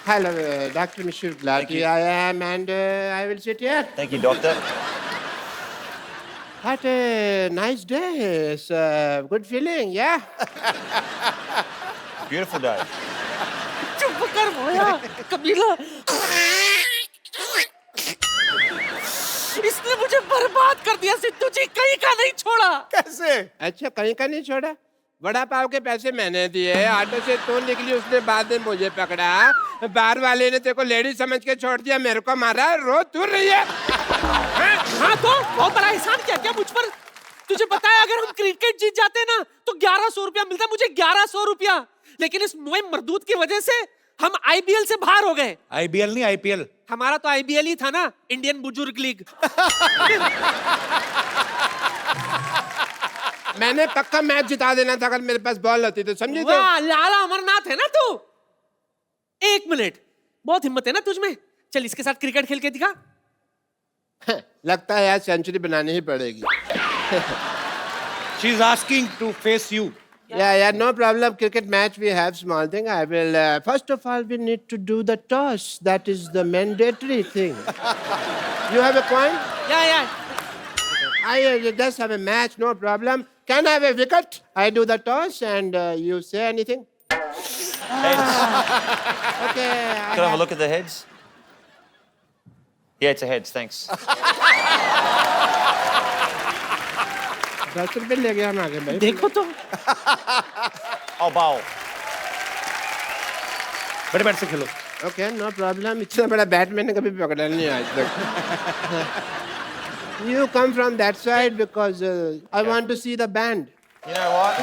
Hello, Dr. Mishra. Glad I am, and I will sit here. Thank you, doctor. What a nice day. It's a good feeling, yeah? Beautiful day. चुप कर भोया कबीला इसने मुझे बर्बाद कर दिया सिद्धू जी कहीं का नहीं छोड़ा कैसे? अच्छा, कहीं का नहीं छोड़ा? बड़ा पाव के पैसे मैंने दिए, ऑटो से तू निकली, उसने बाद में मुझे पकड़ा, बार वाले ने तेरे को लेडी समझ के छोड़ दिया, मेरे को मारा, रो तू रही है। हाँ तो बहुत बड़ा एहसान किया क्या मुझ पर? तुझे पता है अगर हम क्रिकेट जीत जाते ना तो 1100 रुपया मिलता, मुझे 1100 रुपया, लेकिन इस मोइम मरदूत की वजह से हम आईबीएल से बाहर हो गए। आईबीएल नहीं आईपीएल। हमारा तो आईबीएल ही था ना, इंडियन बुजुर्ग लीग। मैंने पक्का मैच जिता देना था अगर मेरे पास बॉल होती तो, समझी? तो वाह लाला अमरनाथ है ना तू। 1 मिनट, बहुत हिम्मत है ना तुझमें, चल इसके साथ क्रिकेट खेल के दिखा। लगता है यार सेंचुरी बनानी ही पड़ेगी। She is asking to face you. Yeah, no problem. Cricket match, we have small thing. I will, first of all, we need to do the toss. That is the mandatory thing. You have a point? Yeah. I just have a match, no problem. Can I have a wicket? I do the toss and you say anything? Heads. Okay. Can I have a look at the heads? Yeah, it's a heads, thanks. 10 रुपए ले गया हम आगे भाई। देखो तो I'll bowl. बड़े bat से खेलो। Okay, no problem. इतना बड़ा बैट मैंने कभी पकड़ा नहीं आज तक। You come from that side because I want to see the band. You know what?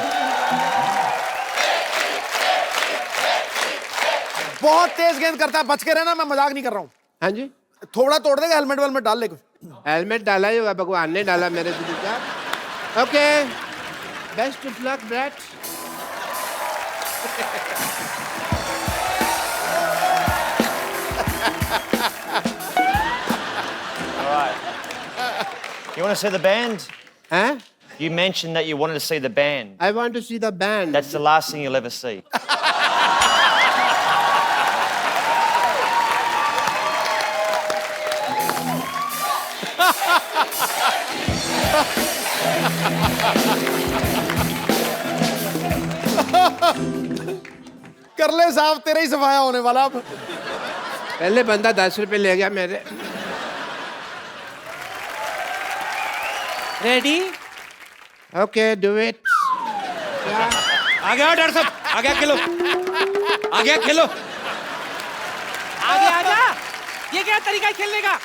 बहुत तेज गेंद करता है, बच के रहना, मैं मजाक नहीं कर रहा हूँ। हाँ जी? थोड़ा तोड़ देगा, हेलमेट वेलमेट डाल ले कुछ। हेलमेट डाला ही होगा, भगवान ने डाला मेरे दिल का। Okay, best of luck brat. All right. You want to see the band? Huh? You mentioned that you wanted to see the band. I want to see the band. That's the last thing you'll ever see. कर ले साहब, तेरा ही सफाया होने वाला अब। पहले बंदा 10 रुपए ले गया मेरे। रेडी। Okay, do it. आ गया डॉक्टर साहब, आ गया खेलो, आ गया खेलो। आगे आजा, ये क्या तरीका है खेलने का?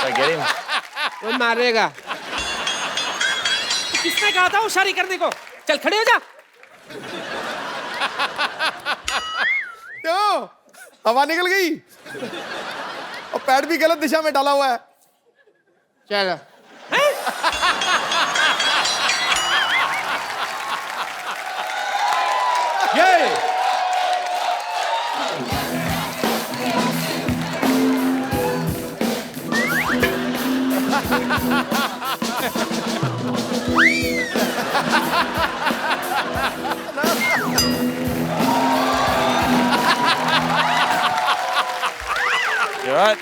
Did I get him? वो मारेगा। किसने कहा था होशियारी करने को? चल खड़े हो जा। क्यों? हवा निकल गई और पैड भी गलत दिशा में डाला हुआ है। चलो। ये You all right?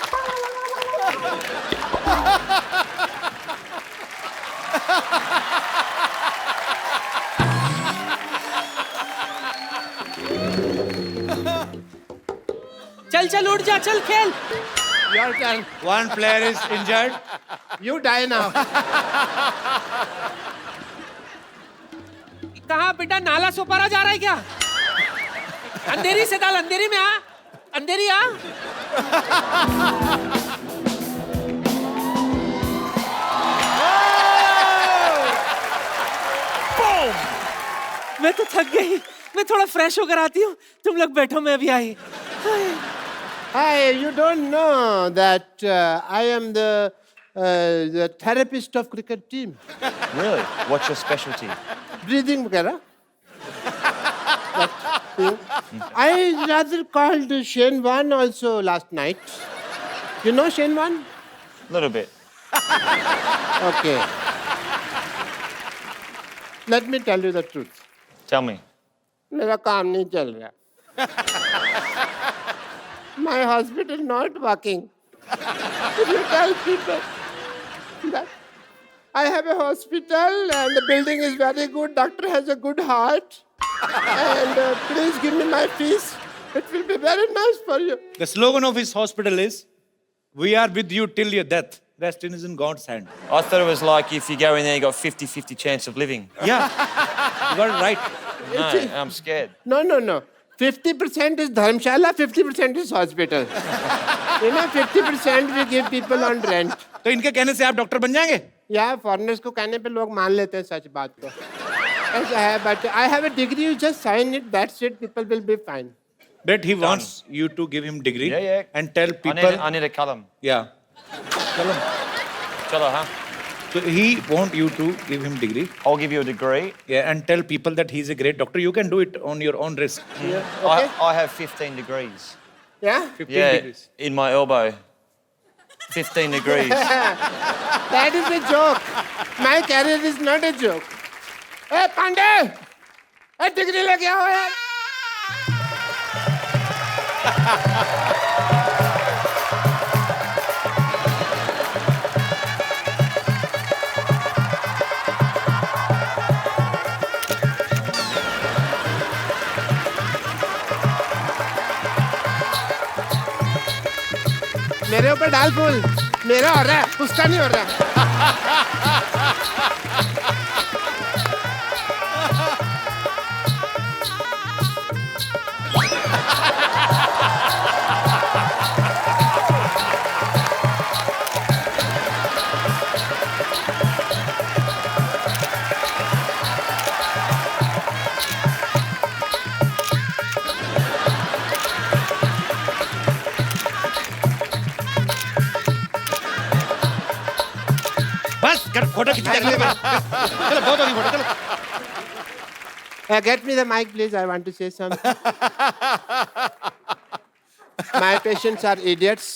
चल उठ जा, चल खेल। Your turn. one player is injured. You die now. कहाँ बेटा, नाला सोपारा जा रहा है क्या? अंधेरी से डाल, अंधेरी में आ, अंधेरी आ। मैं तो थक गई, मैं थोड़ा फ्रेश होकर आती हूँ, तुम लोग बैठो, मैं अभी आई। Hi, you don't know that I am the therapist of cricket team. Really? What's your specialty? Breathing वगैरह। I rather called Shane Warne also last night. You know Shane Warne? Little bit. Okay. Let me tell you the truth. Tell me. मेरा काम नहीं चल रहा। my hospital not working? If you tell people that I have a hospital and the building is very good, doctor has a good heart, and please give me my fees. It will be very nice for you. The slogan of his hospital is, "We are with you till your death. Rest is in God's hand." I thought it was like if you go in there, you got 50-50 chance of living. Yeah, you got it right. No, I'm scared. No. 50% is Dharamshala, 50% is hospital. 50% we give people on rent. तो इनके कहने से आप doctor बन जाएंगे? या foreigners को कहने पे लोग मान लेते हैं सच बात को. ऐसा है, but I have a degree, you just sign it, that's it, people will be fine. But he wants you to give him degree Yeah. and tell people. I need a column. Yeah. Chalo. Chalo, huh? So he want you to give him degree. I'll give you a degree. Yeah, and tell people that he's a great doctor. You can do it on your own risk. Okay? I have 15 degrees. Yeah? 15 degrees. In my elbow. 15 degrees. That is a joke. My career is not a joke. Hey, Pandey! Hey, degree लेके आओ यार. मेरे ऊपर डाल फूल. मेरा हो रहा है, उसका नहीं हो रहा. बस कर फोटो खींच ले. चलो बहुत होगी फोटो. चलो. Get me the mic, please. I want to say something. My patients are idiots.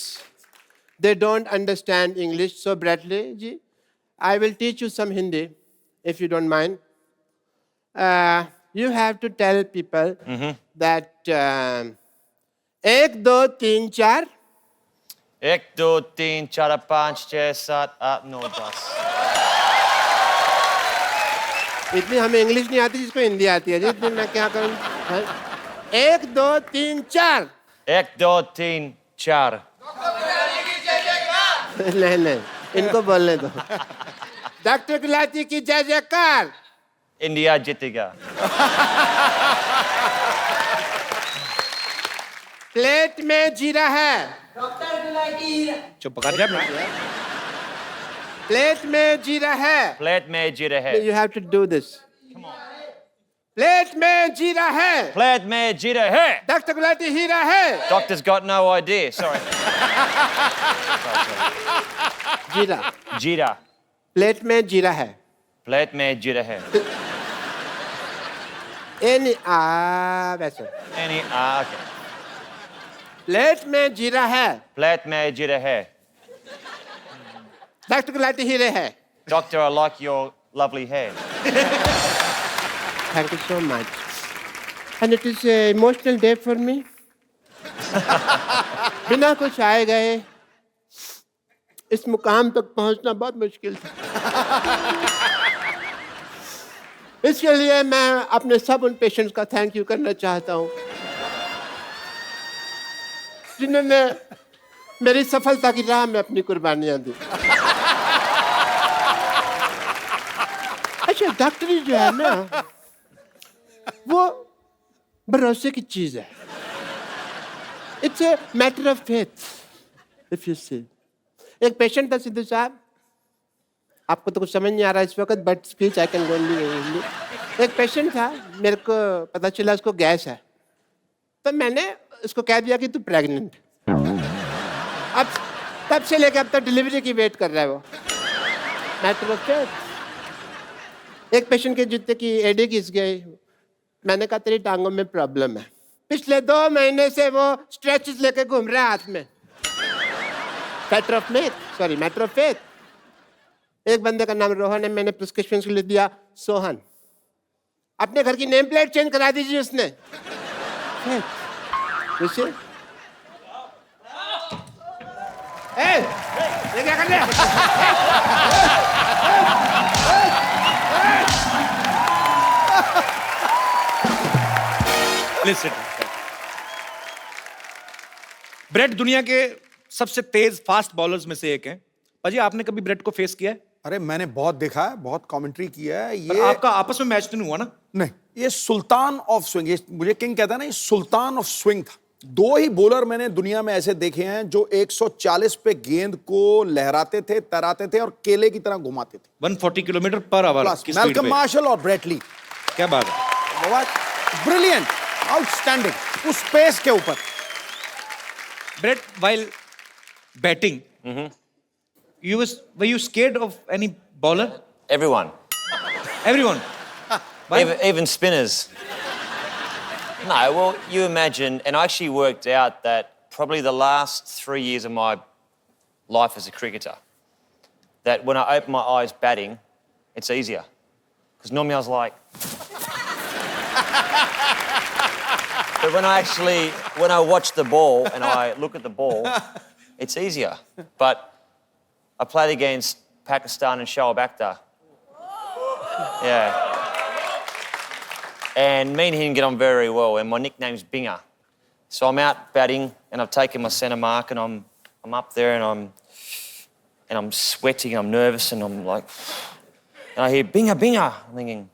They don't understand English. So, Bradley ji, I will teach you some Hindi, if you don't mind. You have to tell people that 1, 2, 3, 4. 1, 2, 3, 4, 5, 6, 7, 8, 9, 10. इतनी हमें English नहीं आती जिसको हिंदी आती है जी. इतनी मैं क्या करूं? 1, 2, 3, 4. 1, 2, 3, 4. नहीं, इनको बोलने दो. डॉक्टर गुलाटी की जय जयकार. India जीतेगा. प्लेट में जीरा है. चुप कर जा. प्लेट में जीरा है. Plate में जीरा है. You have to do this. Plate में जीरा है. Plate में जीरा है. डॉक्टर गुलाटी हीरा है. Doctor's got no idea. Sorry. जीरा. Jeera. प्लेट में जीरा है. Plate में जीरा है. वैसे. Okay. प्लेट में जीरा है. Plate में जीरा है. डॉक्टर गुलाटी हीरे है. Doctor, I like your lovely hair. Thank you so much. And it is an emotional day for me. बिना कुछ आए गए इस मुकाम तक पहुंचना बहुत मुश्किल था. इसके लिए मैं अपने सब उन पेशेंट्स का थैंक यू करना चाहता हूं जिन्होंने मेरी सफलता की राह में अपनी कुर्बानियां दी. अच्छा, डॉक्टरी जो है ना वो भरोसे की चीज है. It's a matter of faith. If you see, एक पेशेंट था सिद्धू साहब, आपको तो कुछ समझ नहीं आ रहा इस वक्त, but speech I can only. एक पेशेंट था, मेरे को पता चला उसको गैस है, तो मैंने उसको कह दिया कि तू प्रेग्नेंट. अब तब से लेकर अब तक डिलीवरी की वेट कर रहा है वो. Matter of faith. एक पेशेंट के जूते की एडी घिस गई. मैंने कहा तेरी टांगों में प्रॉब्लम है. पिछले 2 महीने से वो स्ट्रेचेस लेके घूम रहा है हाथ में. Matter of faith. एक बंदे का नाम रोहन है, मैंने प्रिस्क्रिप्शन के लिए दिया सोहन. अपने घर की नेम प्लेट चेंज करा दीजिए उसने. ए, ये क्या कर रहे हैं? Listen. ब्रेट दुनिया के सबसे तेज फास्ट बॉलर्स में से एक है। पाजी आपने कभी ब्रेट को फेस किया है? अरे मैंने बहुत देखा है, बहुत कमेंट्री किया है पर ये। आपका आपस में मैच तो नहीं हुआ ना? नहीं, ये सुल्तान ऑफ स्विंग, ये मुझे किंग कहता है ना, ये सुल्तान ऑफ स्विंग था। दो ही बॉलर मैंने दुनिया में ऐसे देखे हैं जो 140 पे गेंद को लहराते थे, तराते थे और केले की तरह घुमाते थे। 140 किलोमीटर पर आवर की स्पीड मैल्कम पे। मार्शल और ब्रेट ली। क्या बात है? ब्रिलियंट, आउटस्टैंडिंग, उस पेस के ऊपर। Brett, while batting, were you scared of any bowler? Everyone. Everyone. Why? Even spinners. No, well, you imagine, and I actually worked out that probably the last 3 years of my life as a cricketer, that when I open my eyes batting, it's easier. Because normally I was like... But when I watch the ball and I look at the ball, it's easier. But I played against Pakistan and Shoaib Akhtar. Yeah. And me and him get on very well, and my nickname's Binger. So I'm out batting, and I've taken my centre mark, and I'm up there, and I'm sweating, and I'm nervous, and I'm like, and I hear Binger, Binger. I'm thinking,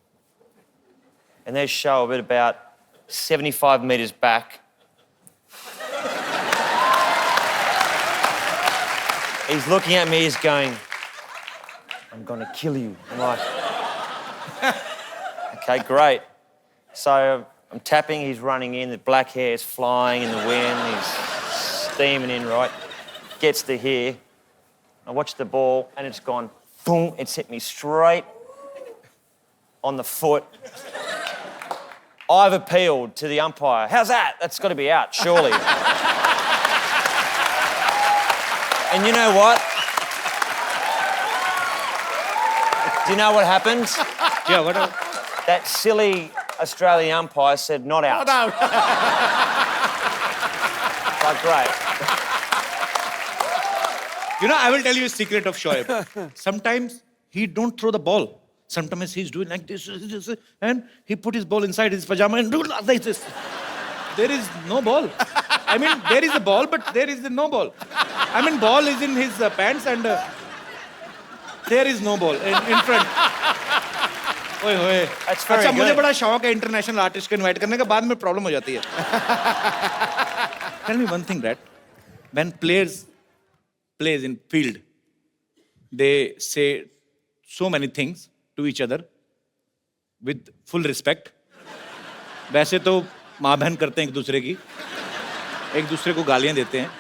and there's Shoaib at about 75 metres back. He's looking at me, he's going, I'm gonna kill you. I'm like, okay, great. So I'm tapping, he's running in, the black hair is flying in the wind, he's steaming in, right? Gets to here. I watch the ball and it's gone, boom, it's hit me straight on the foot. I've appealed to the umpire. How's that? That's got to be out, surely. And you know what? Do you know what happened? Yeah, what? That silly Australian umpire said not out. Not out. Like, great. You know, I will tell you a secret of Shoaib. Sometimes he don't throw the ball. Sometimes he's doing like this, and he put his ball inside his pajama and do like this. There is no ball. I mean, there is a ball, but there is no ball. I mean, ball is in his pants and there is no ball in front. ओए होए। That's very अच्छा, मुझे good. बड़ा शौक है international artist को invite करने का, बाद में प्रॉब्लम हो जाती है। Tell me one thing, Brett. When players plays in field, they say so many things to each other with full respect. वैसे तो माँ बहन करते हैं एक दूसरे को गालियां देते हैं.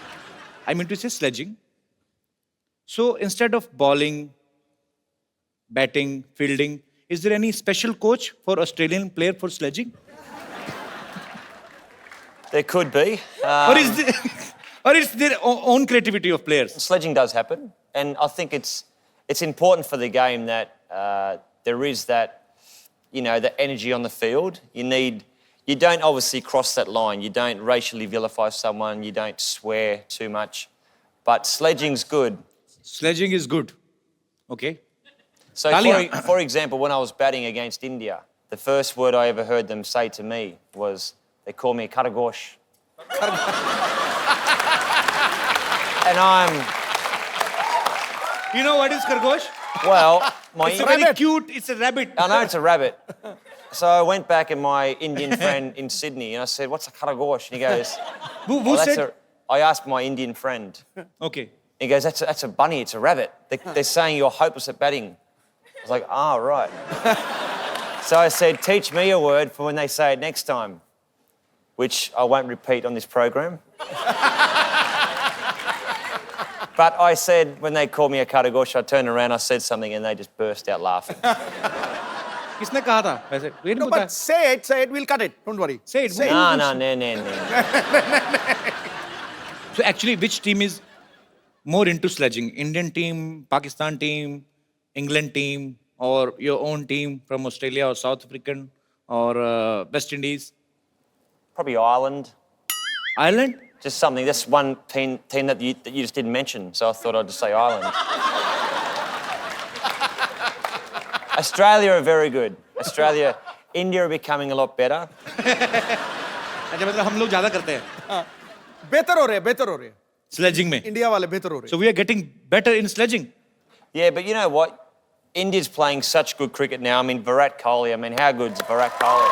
I mean to say sledging. So instead of bowling, batting, fielding, is there any special coach for Australian player for sledging? There could be. Or it's their own creativity of players? Sledging does happen, and I think it's important for the game that there is that, you know, the energy on the field. You don't obviously cross that line. You don't racially vilify someone. You don't swear too much. But sledging's good. Sledging is good. Okay. So, Talia. for example, when I was batting against India, the first word I ever heard them say to me was, they call me Karagosh. And You know what is Khargosh? well, It's a very cute, it's a rabbit. I know it's a rabbit. So I went back and my Indian friend in Sydney and I said, what's a Karagosh? And he goes, Who "Oh, that's said? I asked my Indian friend. Okay. He goes, that's a bunny, it's a rabbit. They're saying you're hopeless at batting. I was like, right. So I said, teach me a word for when they say it next time, which I won't repeat on this program. But I said, when they called me a Karagosh, I turned around, I said something, and they just burst out laughing. किसने कहा था वैसे? Wait, No, but say it, we'll cut it. Don't worry. Say it. No. So actually, which team is more into sledging? Indian team, Pakistan team, England team, or your own team from Australia or South African or West Indies? Probably Ireland. Ireland? Just something. That's one team that you just didn't mention, so I thought I'd just say Ireland. Australia are very good. Australia, India are becoming a lot better. अच्छा मतलब हम लोग ज्यादा करते हैं बेहतर हो रहे हैं स्लेजिंग में. इंडिया वाले बेहतर हो रहे So we are getting better in sledging. Yeah, but you know what? India's playing such good cricket now. I mean, Virat Kohli. I mean, how good's Virat Kohli?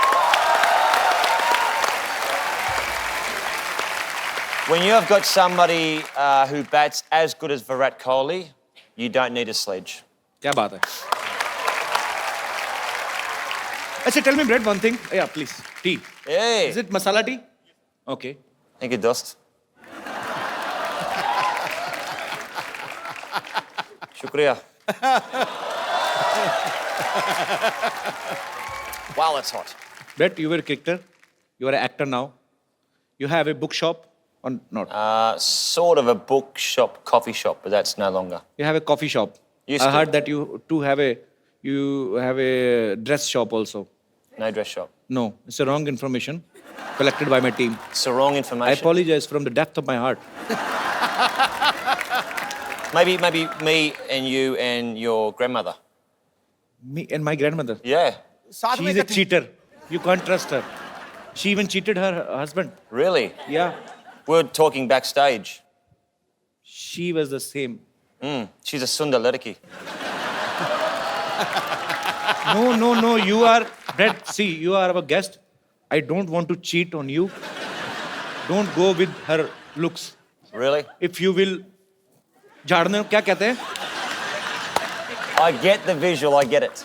When you have got somebody who bats as good as Virat Kohli, you don't need a sledge. क्या बात है? अच्छा, tell me, Brett, one thing. Yeah, please. Tea. Hey. Is it masala tea? Okay. Thank you, Dost. Shukriya. Wow, that's hot. Brett, you were a cricketer. You are an actor now. You have a bookshop or not? Sort of a bookshop, coffee shop, but that's no longer. You have a coffee shop. Used I to. heard that you have a dress shop also. No dress shop. No, it's a wrong information collected by my team. It's the wrong I information. apologize from the depth of my heart. Maybe me and you and your grandmother. Me and my grandmother. Yeah. साथ में She's a cheater. You can't trust her. She even cheated her husband. Really? Yeah. We were talking backstage. She was the same. She's a Sundar Ledaki. No. You are, Brett, see, you are our guest. I don't want to cheat on you. Don't go with her looks. Really? If you will, झाड़ने को क्या कहते हैं? I get the visual, I get it.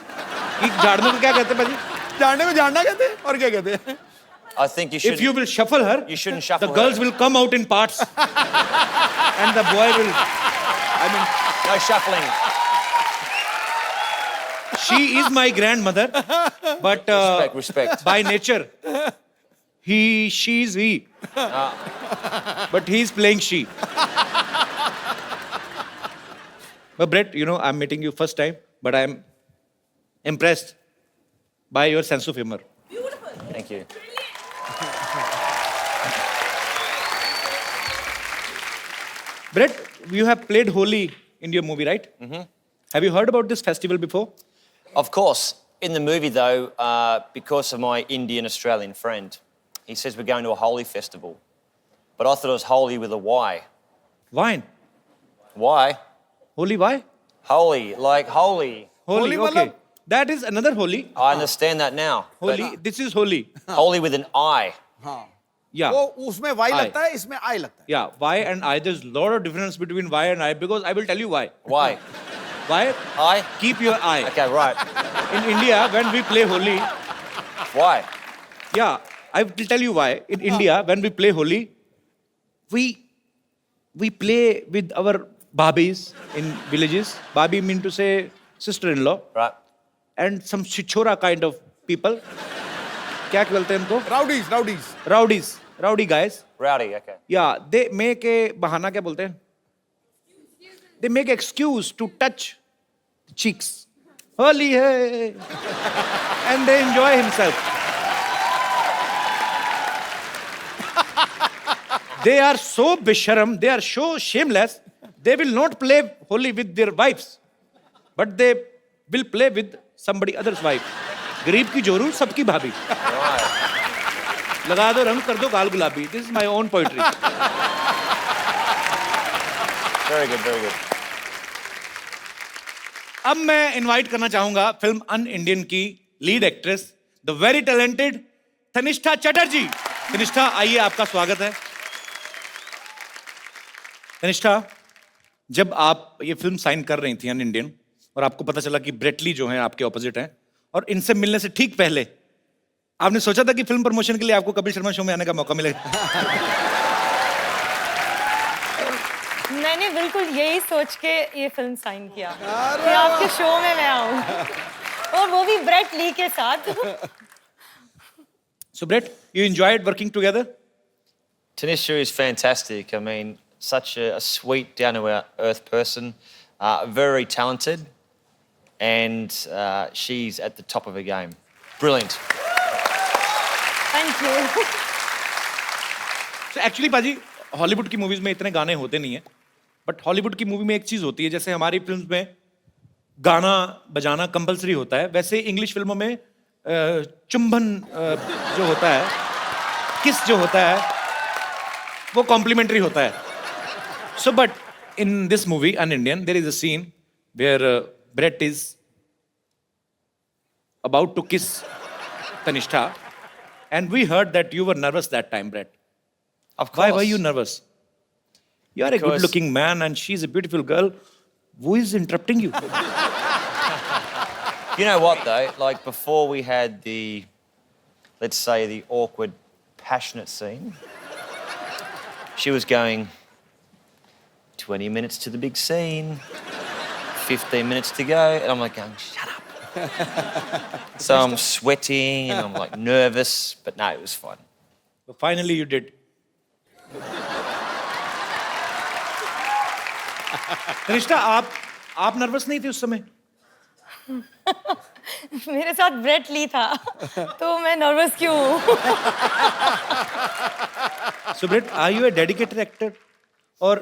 कि झाड़ने को क्या कहते हैं भाजी? जानने में जानना कहते हैं और क्या कहते हैं I think you should. If you will shuffle her, You shouldn't shuffle the girls her. will come out in parts. And the boy will, I mean, No shuffling. she is my grandmother, but Respect. by nature, she is he. But he is playing she. But Brett, you know, I'm meeting you first time, but I'm impressed by your sense of humor. Thank you. Brett, you have played Holi in your movie, right? Mm-hmm. Have you heard about this festival before? Of course. In the movie, though, because of my Indian Australian friend, he says we're going to a Holi festival. But I thought it was holy with a Y. Wine. Why? Holi, why? Holy, like holy. Holy, Holi okay. matlab? That is another Holi. I understand that now. but Holi, this is Holi. holy with an I. हाँ Yeah. वो उसमें Y I. लगता है इसमें आई लगता है Yeah, Y and I, there's a lot of difference between Y and I because I will tell you why. Why? Why? I? Keep your eye. Okay, right. In India, when we play Holi, Why? yeah, I will tell you why. In India, when we play Holi, we play with our babis in villages. Babi mean to say sister-in-law Right. and some chichora kind of people. क्या बोलते हैं इनको? Rowdies Rowdy guys. Rowdy, okay. Yeah, they make a bahana क्या बोलते हैं? They make excuse to touch cheeks. Holi hai. And they enjoy himself. They are so bisharam, they are so shameless, they will not play Holi with their wives. But they will play with somebody else's wife. गरीब की जोरू सबकी भाभी. लगा दो रंग कर दो गाल गुलाबी. This is my own poetry. Very good, very good. अब मैं इनवाइट करना चाहूंगा फिल्म अन इंडियन की lead actress the very talented Tanishtha Chatterjee. Tanishtha आइए, आपका स्वागत है. तनिष्ठा, जब आप ये फिल्म साइन कर रही थी अन इंडियन और आपको पता चला कि ब्रेटली जो है आपके ऑपोजिट हैं और इनसे मिलने से ठीक पहले आपने सोचा था कि फिल्म प्रमोशन के लिए आपको कपिल शर्मा शो में आने का मौका मिलेगा? मैंने बिल्कुल यही सोच के ये फिल्म साइन किया कि आपके शो में मैं आऊं और वो भी ब्रेट ली के साथ. So Brett, you enjoyed working together? Tanisha is fantastic. I mean, such a sweet, down-to-earth person, very talented, and she's at the top of her game. Brilliant. Thank you. So actually, Paji, Hollywood की movies में इतने गाने होते नहीं है, but Hollywood की movie में एक चीज होती है, जैसे हमारी फिल्म में गाना बजाना कंपलसरी होता है, वैसे इंग्लिश फिल्मों में चुंबन जो होता है, किस जो होता है, वो कॉम्प्लीमेंट्री होता है. So but in this movie an Indian there is a scene where Brett is about to kiss Tanishtha, and we heard that you were nervous that time, Brett. Of course. Why were you nervous? You are a Because- good-looking man, and she's a beautiful girl. Who is interrupting you? You know what though? Like before we had the, let's say, the awkward, passionate scene, she was going 20 minutes to the big scene, 15 minutes to go, and I'm like going, shut up. So I'm sweating and I'm like nervous, but no, it was fun. But finally, you did. Tanishta, आप nervous नहीं थे उस समय? मेरे साथ Brett Lee था तो मैं नर्वस क्यों हूँ? So, Brett, are you a dedicated actor, or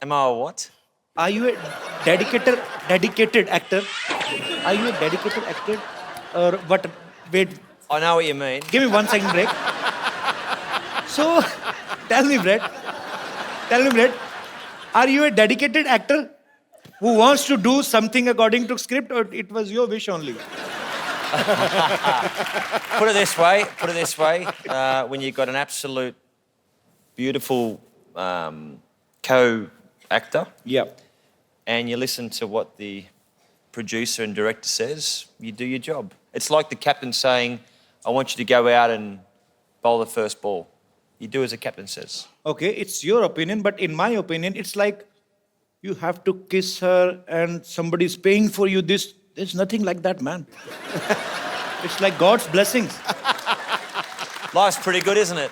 Am I a what? are you a dedicated actor? Are you a dedicated actor, or what? Wait, I know what you mean. give me 1 second break. So, tell me, Brett, are you a dedicated actor who wants to do something according to script, or it was your wish only? Put it this way. When you've got an absolute beautiful co-actor Yeah. and you listen to what the producer and director says, you do your job. It's like the captain saying, I want you to go out and bowl the first ball. You do as the captain says. Okay, it's your opinion, but in my opinion, it's like you have to kiss her and somebody's paying for you this. There's nothing like that, man. It's like God's blessings. Life's pretty good, isn't it?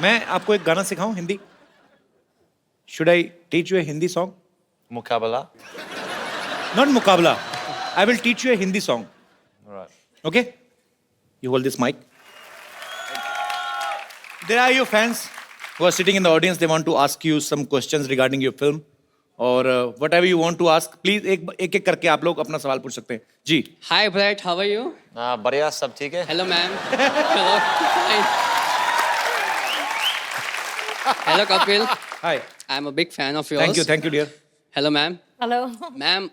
मैं आपको एक गाना सिखाऊं Hindi? Should I teach you a Hindi song? Mukabala. Not मुकाबला. I will teach you a Hindi song. All right. Okay? You hold this mic. There are your fans who are sitting in the audience. They want to ask you some questions regarding your film. और whatever you want to ask, please एक एक करके आप लोग अपना सवाल पूछ सकते हैं. जी. Hi Brett, how are you? बढ़िया सब ठीक है? Hello ma'am. Hello. Hi. Hello Kapil. Hi. I'm a big fan of yours. Thank you, dear. Hello ma'am. Hello. Ma'am,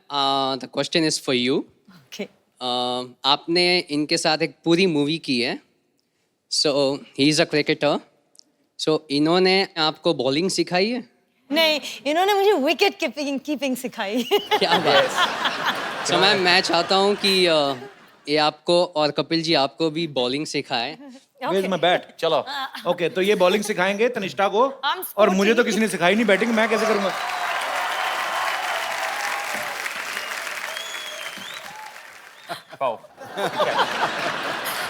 the question is for you. Okay. आपने इनके साथ एक पूरी movie की है. So he is a cricketer. So इन्होंने आपको bowling सिखाई है? नहीं, इन्होंने मुझे विकेट कीपिंग सिखाई. क्या बात. So मैम मैं चाहता हूँ कि ये आपको और कपिल जी आपको भी बॉलिंग सिखाए. Where's my bat? चलो. Okay, तो ये बॉलिंग सिखाएंगे तनिष्ठा को. I'm और मुझे तो sporty. किसी ने सिखाई नहीं बैटिंग, मैं कैसे करूंगा? Bowl.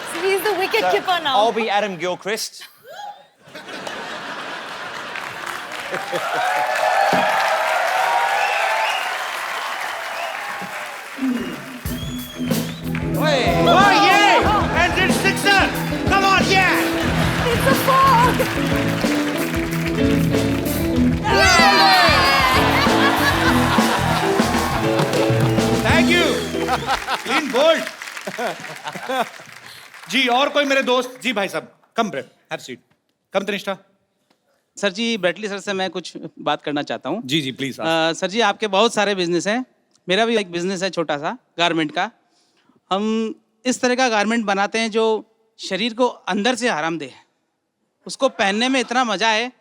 So he's the wicket keeper now. I'll be Adam Gilchrist. Oh yeah! And it's sixer! Come on, yeah! It's a four. Thank you! Clean bold! जी और कोई मेरे दोस्त जी भाई साहब come Brett have seat come Tanishtha sir ji Brett Lee sir से मैं कुछ बात करना चाहता हूँ. जी प्लीज सर जी आपके बहुत सारे बिजनेस हैं. मेरा भी एक बिजनेस है छोटा सा गारमेंट का. हम इस तरह का गारमेंट बनाते हैं जो शरीर को अंदर से आराम दे, उसको पहनने में इतना मजा है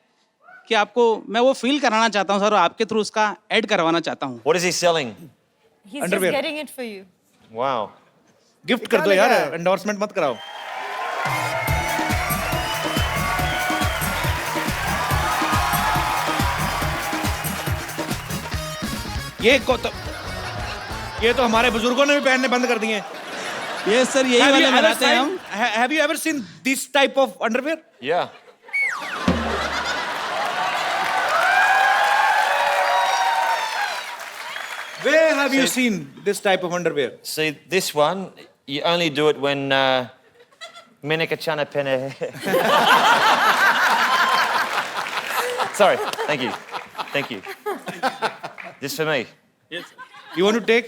कि आपको मैं वो फील कराना चाहता हूँ सर, और आपके थ्रू उसका ऐड करवाना चाहता हूँ. What is he selling? He's Underwear. just getting it for you. Wow. Gift कर दो यार, एंडोर्समेंट मत कराओ. ये तो हमारे बुजुर्गों ने भी पहनने बंद कर दिए हैं. ये सर यही वाले बनाते हैं हम. Have you ever seen this type of underwear? Yeah. Where have you seen this type of underwear? See, this one, you only do it when Menika Chana Pene. Sorry. Thank you. Thank you. This for me. You want to take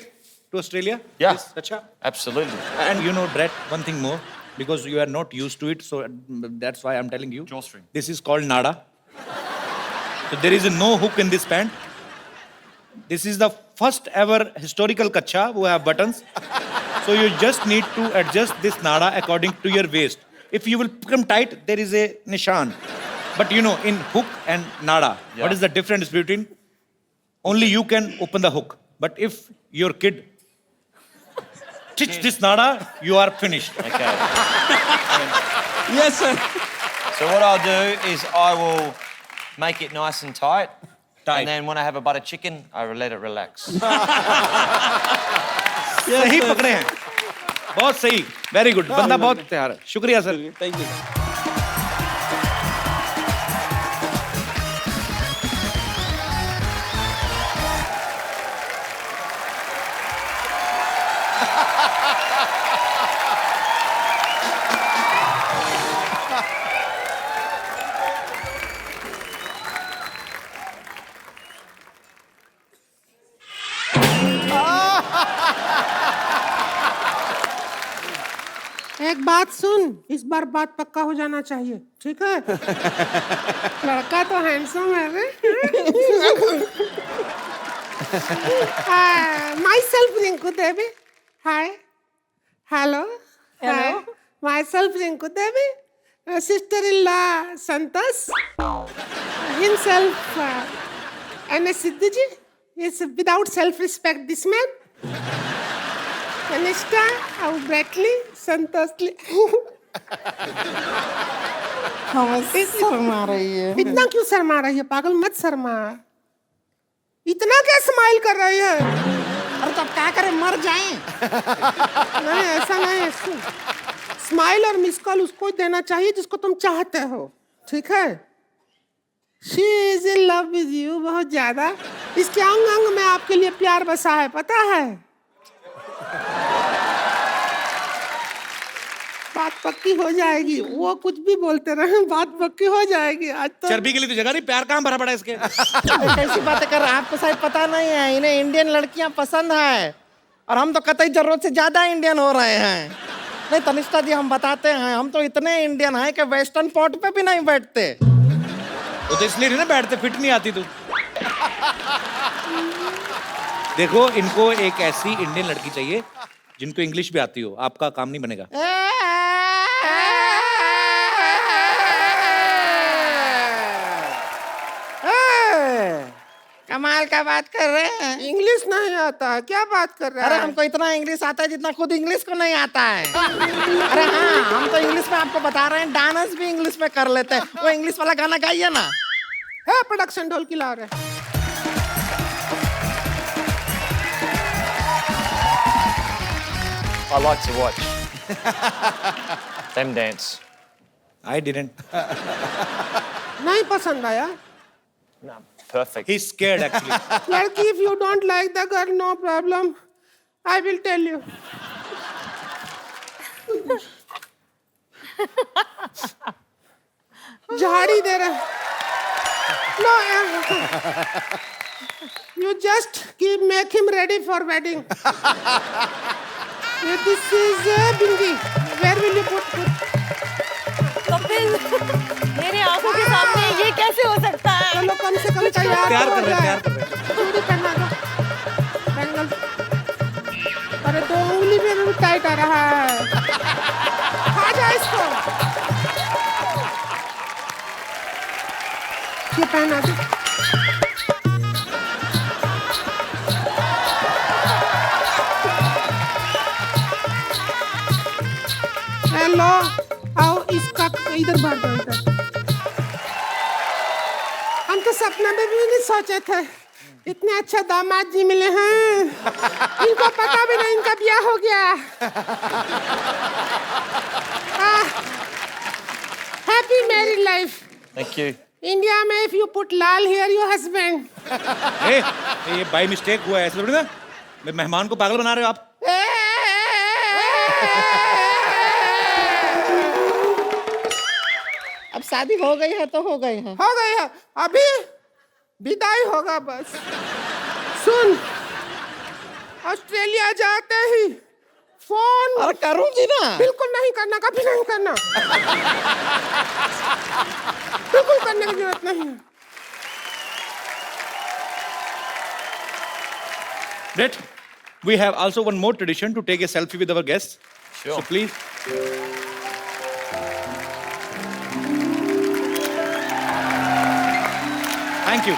to Australia? Yeah. Yes, Kacha? Absolutely. And you know, Brett, one thing more, because you are not used to it, so that's why I'm telling you. Drawstring. This is called nada. So there is no hook in this pant. This is the first ever historical kacha who have buttons. So you just need to adjust this nada according to your waist. If you will become tight, there is a nishan. But you know, in hook and nada, what is the difference between? Only you can open the hook. But if your kid stitch this nada, you are finished. Okay. Yes, sir. So what I'll do is I will make it nice and tight. Tight. And then when I have a butter chicken, I will let it relax. सही पकड़े हैं बहुत सही very good बंदा बहुत तैयार है शुक्रिया सर Thank you. एक बात सुन, इस बार बात पक्का हो जाना चाहिए, ठीक है? लड़का तो हैंडसम है रे। Myself Rinku Devi. Hi. Hello. Hello. Myself Rinku Devi. Sister-in-law Santas. Himself N.S. Siddhuji is without self-respect. This man. Kanishka, Bradley, Santosli. Sharma रही है इतना क्यों शर्मा रही है? पागल मत शर्मा। इतना क्या स्माइल कर रही है? अरे तब क्या करें मर जाएं नहीं ऐसा नहीं है। स्माइल और मिस कॉल उसको ही देना चाहिए जिसको तुम चाहते हो, ठीक है? She is in love with you बहुत ज्यादा। इसके अंग अंग में आपके लिए प्यार बसा है, पता है? बात पक्की हो जाएगी। वो कुछ भी बोलते रहे, बात पक्की हो जाएगी। आज तो चर्बी के लिए तो जगह नहीं प्यार कहाँ भरा पड़ा है इसके कैसी बातें कर रहे हैं आपको शायद पता नहीं है इन्हें इंडियन लड़कियां पसंद है और हम तो कतई जरूरत से ज्यादा इंडियन हो रहे हैं नहीं तनिष्ठा जी हम बताते हैं हम तो इतने इंडियन हैं कि वेस्टर्न पोर्ट पे भी नहीं बैठते वो तो इसलिए नहीं ना बैठते फिट नहीं आती तू देखो इनको एक ऐसी इंडियन लड़की चाहिए जिनको इंग्लिश भी आती हो आपका काम नहीं बनेगा कमाल का बात कर रहे हैं इंग्लिश नहीं आता है, क्या बात कर रहे अरे हैं? हमको इतना इंग्लिश आता है जितना खुद इंग्लिश को नहीं आता है अरे हाँ हम तो इंग्लिश में आपको बता रहे हैं डांस भी इंग्लिश में कर लेते हैं वो इंग्लिश वाला गाना गाइए ना है प्रोडक्शन ढोल की ला रहे। I like to watch them dance. I didn't. नहीं पसंद आया? No, perfect. He's scared actually. लड़की, if you don't like the girl, no problem. I will tell you. झाड़ी दे रहे। No, you just make him ready for wedding. This is Bingi. Where will you put? Kapil मेरे आंखों के सामने ये कैसे हो सकता है चलो कम से कम तैयार प्यार तो कर हो रहे हैं, जाए। प्यार कर रहे हैं। चूड़ी पहना दो। बैंगल। अरे तो उंगली में भी टाइट आ रहा है। खा जा इसको। ये पहना दो। हेलो, आओ इसका इधर भर दो इधर। हम तो सपने में भी नहीं सोचे थे इतने अच्छे दामाद जी मिले हैं। इनको पता भी नहीं इनका ब्याह हो गया। Happy married life. Thank you. India में इफ यू पुट लाल हियर योर हस्बैंड। ये बाय मिस्टेक हुआ है ऐसा थोड़ी ना मेहमान को पागल बना रहे हो आप अब शादी हो गई है तो हो गई है। हो गई है, अभी विदाई होगा बस। सुन, ऑस्ट्रेलिया जाते ही फोन। और करूंगी ना। बिल्कुल नहीं करना, कभी नहीं करना। बिल्कुल करने की जरूरत नहीं है। Brett, we have also one more tradition to take a selfie with our guests. Sure. So please. Thank you.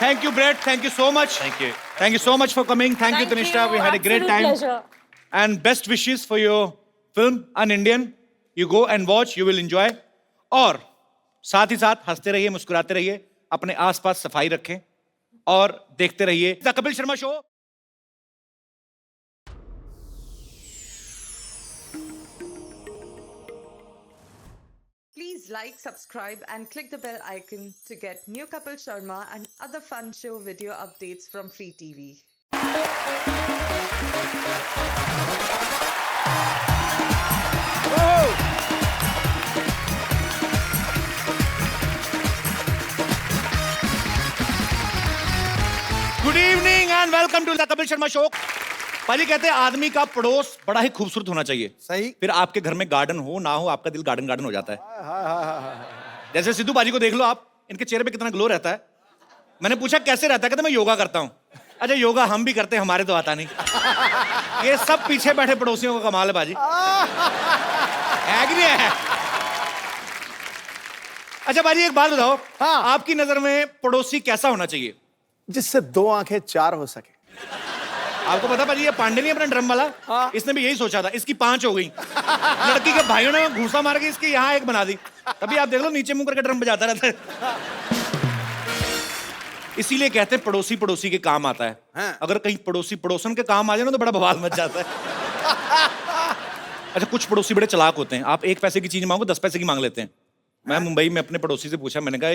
Thank you, Brett. Thank you so much. Thank you. Thank you so much for coming. Thank you, Tanisha. We had a great time. Pleasure. And best wishes for your film, An Indian. You go and watch. You will enjoy. और साथ ही साथ हंसते रहिए, मुस्कुराते रहिए, अपने आसपास सफाई रखें और देखते रहिए the Kapil Sharma show. Please like, subscribe and click the bell icon to get new Kapil Sharma and other fun show video updates from Free TV. Good evening and welcome to the Kapil Sharma show. पाजी कहते हैं आदमी का पड़ोस बड़ा ही खूबसूरत होना चाहिए। सही। फिर आपके घर में गार्डन हो ना हो, आपका दिल गार्डन गार्डन हो जाता है। जैसे सिद्धू पाजी को देख लो आप, इनके चेहरे पे कितना ग्लो रहता है। मैंने पूछा कैसे रहता है, कहते मैं योगा करता हूँ। अच्छा, योगा हम भी करते हैं, हमारे तो आता नहीं। ये सब पीछे बैठे पड़ोसियों का कमाल है बाजी, है कि नहीं है? अच्छा बाजी, एक बात बताओ, हाँ। आपकी नजर में पड़ोसी कैसा होना चाहिए? जिससे 2 आंखें 4 हो सके। आपको पता पाजी, ये पांडे नहीं अपना ड्रम वाला, हाँ। इसने भी यही सोचा था, इसकी 5 हो गई। लड़की के भाइयों ने घूसा मार के इसकी यहाँ 1 बना दी। तभी आप देख लो नीचे मुंह करके ड्रम बजाता रहता है। इसीलिए कहते हैं पड़ोसी पड़ोसी के काम आता है। हाँ। अगर कहीं पड़ोसी पड़ोसन के काम आ जाए ना तो बड़ा बवाल मच जाता है। अच्छा, कुछ पड़ोसी बड़े चालाक होते हैं। आप 1 पैसे की चीज मांगो 10 पैसे की मांग लेते हैं। मैं मुंबई में अपने पड़ोसी से पूछा, मैंने कहा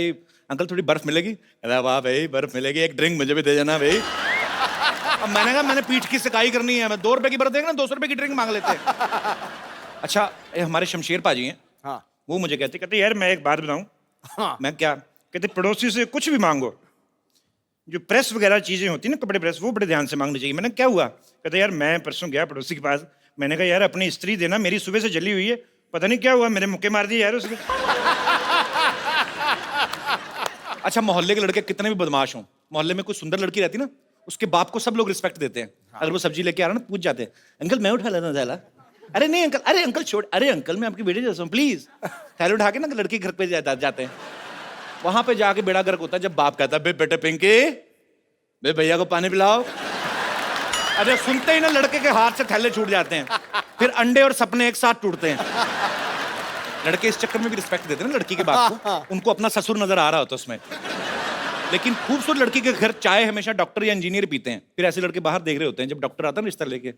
अंकल थोड़ी बर्फ मिलेगी? कहता वाह भाई बर्फ मिलेगी, एक ड्रिंक मुझे भी दे देना भाई। अब मैंने कहा मैंने पीठ की सिकाई करनी है, मैं 2 रुपए की बर्फ देगा ना 200 रुपए की ड्रिंक मांग लेते हैं। अच्छा, ये हमारे शमशेर पाजी हैं, हाँ। वो मुझे कहते यार मैं एक बात बताऊं। हाँ। मैं क्या? कहते पड़ोसी से कुछ भी मांगो, जो प्रेस वगैरह चीजें होती है ना, कपड़े प्रेस, वो बड़े ध्यान से मांगनी चाहिए। मैंने क्या हुआ? कहते यार मैं परसों गया पड़ोसी के पास, मैंने कहा यार अपनी स्त्री देना, मेरी सुबह से जली हुई है, पता नहीं क्या हुआ, मेरे मुक्के मार दिए यार उसने। अच्छा, मोहल्ले के लड़के कितने भी बदमाश हों, मोहल्ले में कोई सुंदर लड़की रहती ना, उसके बाप को सब लोग रिस्पेक्ट देते हैं। अगर वो सब्जी लेके आ रहा ना, पूछ जाते हैं अंकल मैं उठा लेना थैला। अरे नहीं अंकल, अरे अंकल छोड़, अरे अंकल मैं आपकी बेटे जैसा हूँ, प्लीज। थैला उठा के ना लड़की घर पे जाते हैं। वहां पे जाके बेड़ा गर्क होता है जब बाप कहता है बे बेटे पिंकी, बे भैया को पानी पिलाओ। अरे सुनते ही ना लड़के के हाथ से थैले छूट जाते हैं, फिर अंडे और सपने एक साथ टूटते हैं। लड़के इस चक्कर में भी रिस्पेक्ट देते हैं ना लड़की के बाप को, उनको अपना ससुर नजर आ रहा होता है उसमें। लेकिन खूबसूरत लड़की के घर चाय हमेशा डॉक्टर या इंजीनियर पीते हैं, फिर ऐसे लड़के बाहर देख रहे होते हैं जब डॉक्टर आता है ना रिश्ता लेके।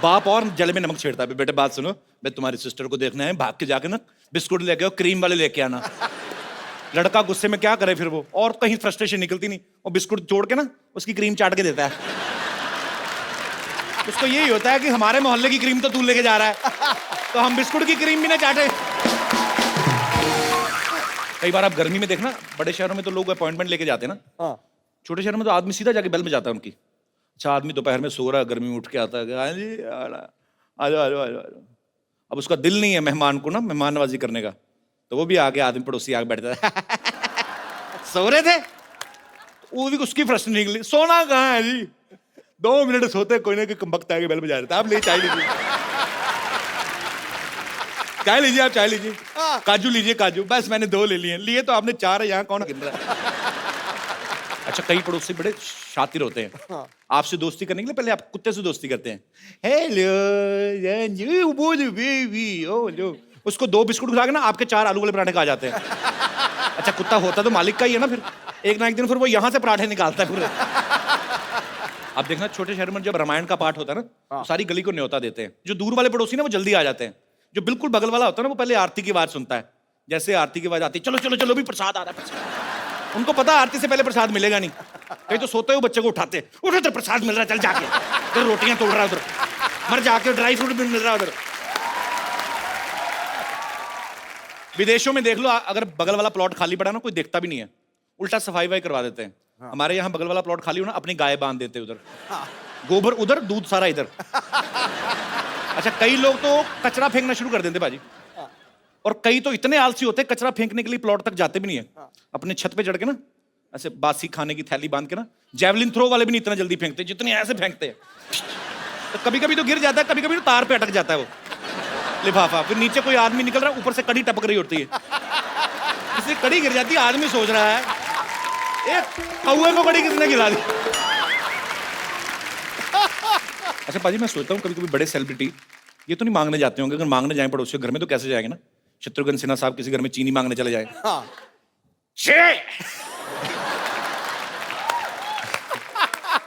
बाप और जल में नमक छेड़ता है, बेटे बात सुनो, मैं तुम्हारी सिस्टर को देखना है, भाग के जाके ना बिस्कुट लेके आओ, क्रीम वाले लेके आना। लड़का गुस्से में क्या करे फिर वो, और कहीं फ्रस्ट्रेशन निकलती नहीं, वो बिस्कुट जोड़ के ना उसकी क्रीम चाट के देता है। उसको यही होता है कि हमारे मोहल्ले की क्रीम तो तू लेके जा रहा है, तो हम बिस्कुट की क्रीम भी ना चाटे। कई बार आप गर्मी में देखना, बड़े शहरों में तो लोग अपॉइंटमेंट लेके जाते हैं ना, हाँ। छोटे शहरों में तो आदमी सीधा जाके बेल में जाता है उनकी। अच्छा, आदमी दोपहर में सो रहा है, गर्मी में उठ के आता है, हाँ जी आ जाओ। अब उसका दिल नहीं है मेहमान को ना मेहमान नवाजी करने का, तो वो भी आके आदमी पड़ोसी आके बैठता है। सो रहे थे, वो भी उसकी प्रश्न निकली, सोना कहाँ है जी? 2 मिनट सोते कोई ना कोई कमबख्त आके बेल बजा देता, आप ले चाय लीजिए, चाय लीजिए, आप चाय लीजिए, काजू लीजिए काजू, बस मैंने 2 ले लिए तो आपने 4 है, यहाँ कौन गिन रहा है? अच्छा, कई पड़ोसी बड़े शातिर होते हैं, आपसे दोस्ती करने के लिए पहले आप कुत्ते से दोस्ती करते हैं। हेलो बेबी, उसको 2 बिस्कुट खिला के ना आपके 4 आलू वाले पराठे खा जाते हैं। अच्छा, कुत्ता होता तो मालिक का ही है ना, फिर एक ना एक दिन फिर वो यहाँ से पराठे निकालता है पूरे। आप देखना छोटे शहर में जब रामायण का पाठ होता है ना, तो सारी गली को न्योता देते हैं। जो दूर वाले पड़ोसी ना वो जल्दी आ जाते हैं, जो बिल्कुल बगल वाला होता है ना वो पहले आरती की आवाज सुनता है। जैसे आरती की आवाज आती है, चलो चलो चलो भी प्रसाद आ रहा है, उनको पता आरती से पहले प्रसाद मिलेगा नहीं, कहीं तो सोते हुए बच्चे को उठाते, उठो तो प्रसाद मिल रहा है, चल जाके, फिर रोटियां तोड़ रहा है उधर, मर जाके ड्राई फ्रूट भी मिल रहा है उधर। विदेशों में देख लो, अगर बगल वाला प्लॉट खाली पड़ा ना, कोई देखता भी नहीं है, उल्टा सफाई वफाई करवा देते हैं। हमारे यहाँ बगल वाला प्लॉट खाली हो ना, अपनी गाय बांध देते उधर, गोबर उधर, दूध सारा इधर। अच्छा, कई लोग तो कचरा फेंकना शुरू कर देते भाजी, और कई तो इतने आलसी होते हैं कचरा फेंकने के लिए प्लॉट तक जाते भी नहीं है। अपने छत पे चढ़ के ना ऐसे बासी खाने की थैली बांध के ना, जैवलिन थ्रो वाले भी नहीं इतना जल्दी फेंकते जितने ऐसे फेंकते हैं। तो कभी कभी तो गिर जाता है, कभी कभी तो तार पे अटक जाता है वो लिफाफा, फिर नीचे कोई आदमी निकल रहा है, ऊपर से कड़ी टपक रही होती है, इसलिए कड़ी गिर जाती है, आदमी सोच रहा है एक कौए को कड़ी किसने गिरा दी। अच्छा पाजी, मैं सोचता हूँ कभी कभी बड़े सेलिब्रिटी ये तो नहीं मांगने जाते होंगे, अगर मांगने जाए पड़ोसियों घर में तो कैसे जाएंगे ना? शत्रुघ्न सिन्हा साहब किसी घर में चीनी मांगने चले जाए,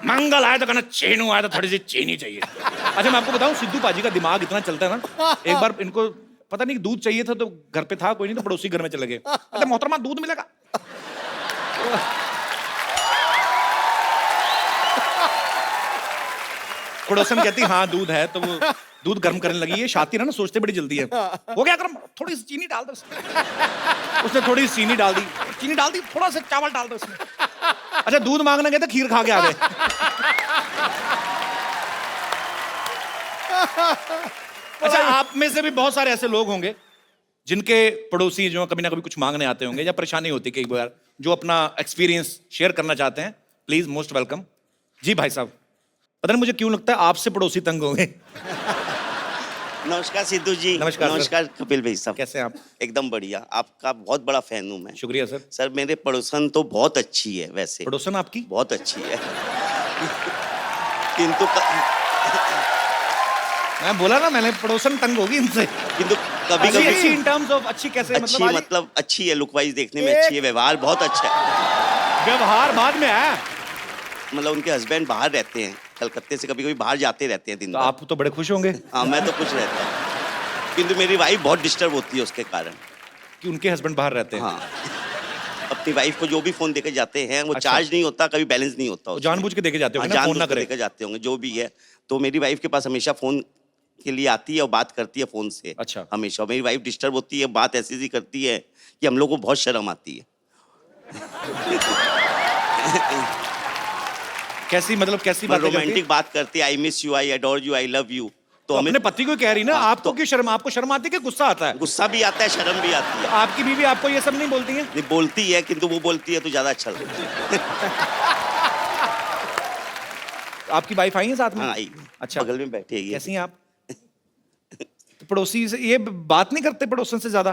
मंगल आया तो कहना चीनू आया तो थोड़ी सी चीनी चाहिए। अच्छा, मैं आपको बताऊं, सिद्धू पाजी का दिमाग इतना चलता है ना, एक बार इनको पता नहीं दूध चाहिए था, तो घर पे था कोई नहीं, तो पड़ोसी घर में चले गए, अरे मोहतरमा दूध मिलेगा? पड़ोसन कहती हाँ दूध है, तो वो दूध गर्म करने लगी, ये शातिर है ना, सोचते बड़ी जल्दी है, हो गया गर्म, थोड़ी सी चीनी डाल दो उसने थोड़ी सी चीनी डाल दी, थोड़ा सा चावल डाल दो उसमें। अच्छा, दूध मांगने गए तो खीर खा के आ गए। अच्छा, आप में से भी बहुत सारे ऐसे लोग होंगे जिनके पड़ोसी जो कभी ना कभी कुछ मांगने आते होंगे या परेशानी होती है कई बार, जो अपना एक्सपीरियंस शेयर करना चाहते हैं, प्लीज मोस्ट वेलकम। जी भाई साहब, पता नहीं मुझे क्यों लगता है आपसे पड़ोसी तंग होंगे। नमस्कार सिद्धू जी। नमस्कार नमस्कार कपिल भाई साहब। कैसे हैं आप? एकदम बढ़िया, आपका बहुत बड़ा फैन हूँ मैं। शुक्रिया सर। सर मेरे पड़ोसन तो बहुत अच्छी है, वैसे पड़ोसन आपकी बहुत अच्छी है किंतु मैं बोला ना, मैंने पड़ोसन तंग होगी इनसे, किंतु कभी कभी अच्छी इन टर्म्स ऑफ अच्छी कैसे, अच्छी मतलब अच्छी है, लुक वाइज देखने में अच्छी है, व्यवहार बहुत अच्छा है। व्यवहार बाद में है, मतलब उनके हस्बैंड बाहर रहते हैं, कलकत्ते से कभी कभी बाहर जाते रहते हैं दिन तो भर। आप तो बड़े खुश होंगे। हाँ, मैं तो खुश रहता हूँ, किंतु मेरी वाइफ बहुत डिस्टर्ब होती है उसके कारण कि उनके हस्बैंड बाहर रहते हैं। हाँ, अपनी वाइफ को जो भी फोन देके जाते हैं वो अच्छा। चार्ज नहीं होता, कभी बैलेंस नहीं होता उसमें। जानबूझ के देके जाते हाँ, होंगे ना, फोन ना जानबूझ के करे। देके जाते होंगे जो भी है, तो मेरी वाइफ के पास हमेशा फोन के लिए आती है और बात करती है फोन से। अच्छा। हमेशा मेरी वाइफ डिस्टर्ब होती है, बात ऐसी सी करती है कि हम लोग को बहुत शर्म आती है। कैसी मतलब कैसी बात रोमांटिक बात करती है, I miss you, I adore you, I love you. तो हमें अपने पति को कह रही ना, हाँ, आपको क्यों शर्म, आपको शर्म आती है कि गुस्सा आता है? गुस्सा भी आता है, शर्म भी आती है। आपकी बीवी आपको ये सब नहीं बोलती है? नहीं बोलती है, किंतु वो बोलती है तो ज्यादा अच्छा लगता है। आपकी वाइफ आई है साथ में? हाँ, आई। अच्छा, बगल में बैठी है ये। कैसी हैं आप? तो पड़ोसी से ये बात नहीं करते पड़ोसन से ज्यादा?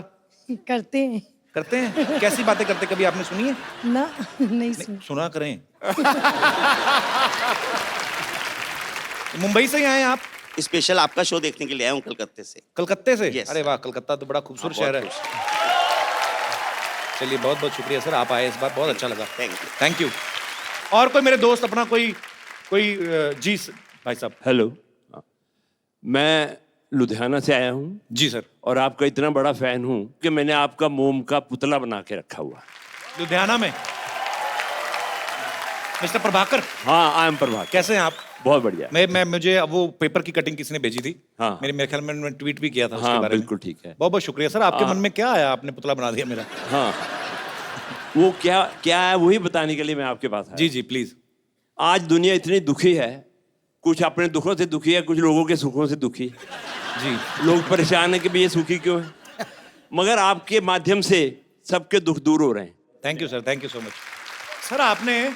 करते हैं करते हैं। कैसी बातें करते, कभी आपने सुनी है? ना, नहीं सुन। सुना करें। मुंबई से ही आए हैं आप? स्पेशल आपका शो देखने के लिए आया हूँ कलकत्ते से। कलकत्ते से? Yes. अरे वाह, कलकत्ता तो बड़ा खूबसूरत हाँ, शहर है। बहुत चलिए, बहुत बहुत शुक्रिया सर, आप आए इस बार, बहुत अच्छा लगा। Thank you. Thank you. और कोई मेरे दोस्त अपना कोई जी भाई साहब। हेलो, मैं लुधियाना से आया हूँ जी सर। और आपका इतना बड़ा फैन हूँ कि मैंने आपका मोम का पुतला बना के रखा हुआ। लुधियाना में? मिस्टर प्रभाकर? हाँ, आई एम प्रभाकर। कैसे हैं आप? बहुत बढ़िया। मैं मुझे वो पेपर की कटिंग किसी ने भेजी थी। हाँ। मेरे ख्याल में मैंने ट्वीट भी किया था उसके हाँ, बारे में। बिल्कुल ठीक है। बहुत बहुत शुक्रिया सर। आपके मन में क्या आया, आपने पुतला बना दिया मेरा? हाँ, वो क्या क्या है वही बताने के लिए मैं आपके पास आया। जी जी प्लीज। आज दुनिया इतनी दुखी है, कुछ अपने दुखों से दुखी है, कुछ लोगों के सुखों से दुखी। जी। लोग परेशान है कि भाई ये सुखी क्यों है, मगर आपके माध्यम से सबके दुख दूर हो रहे हैं। Thank you sir, thank you so much. Sir आपने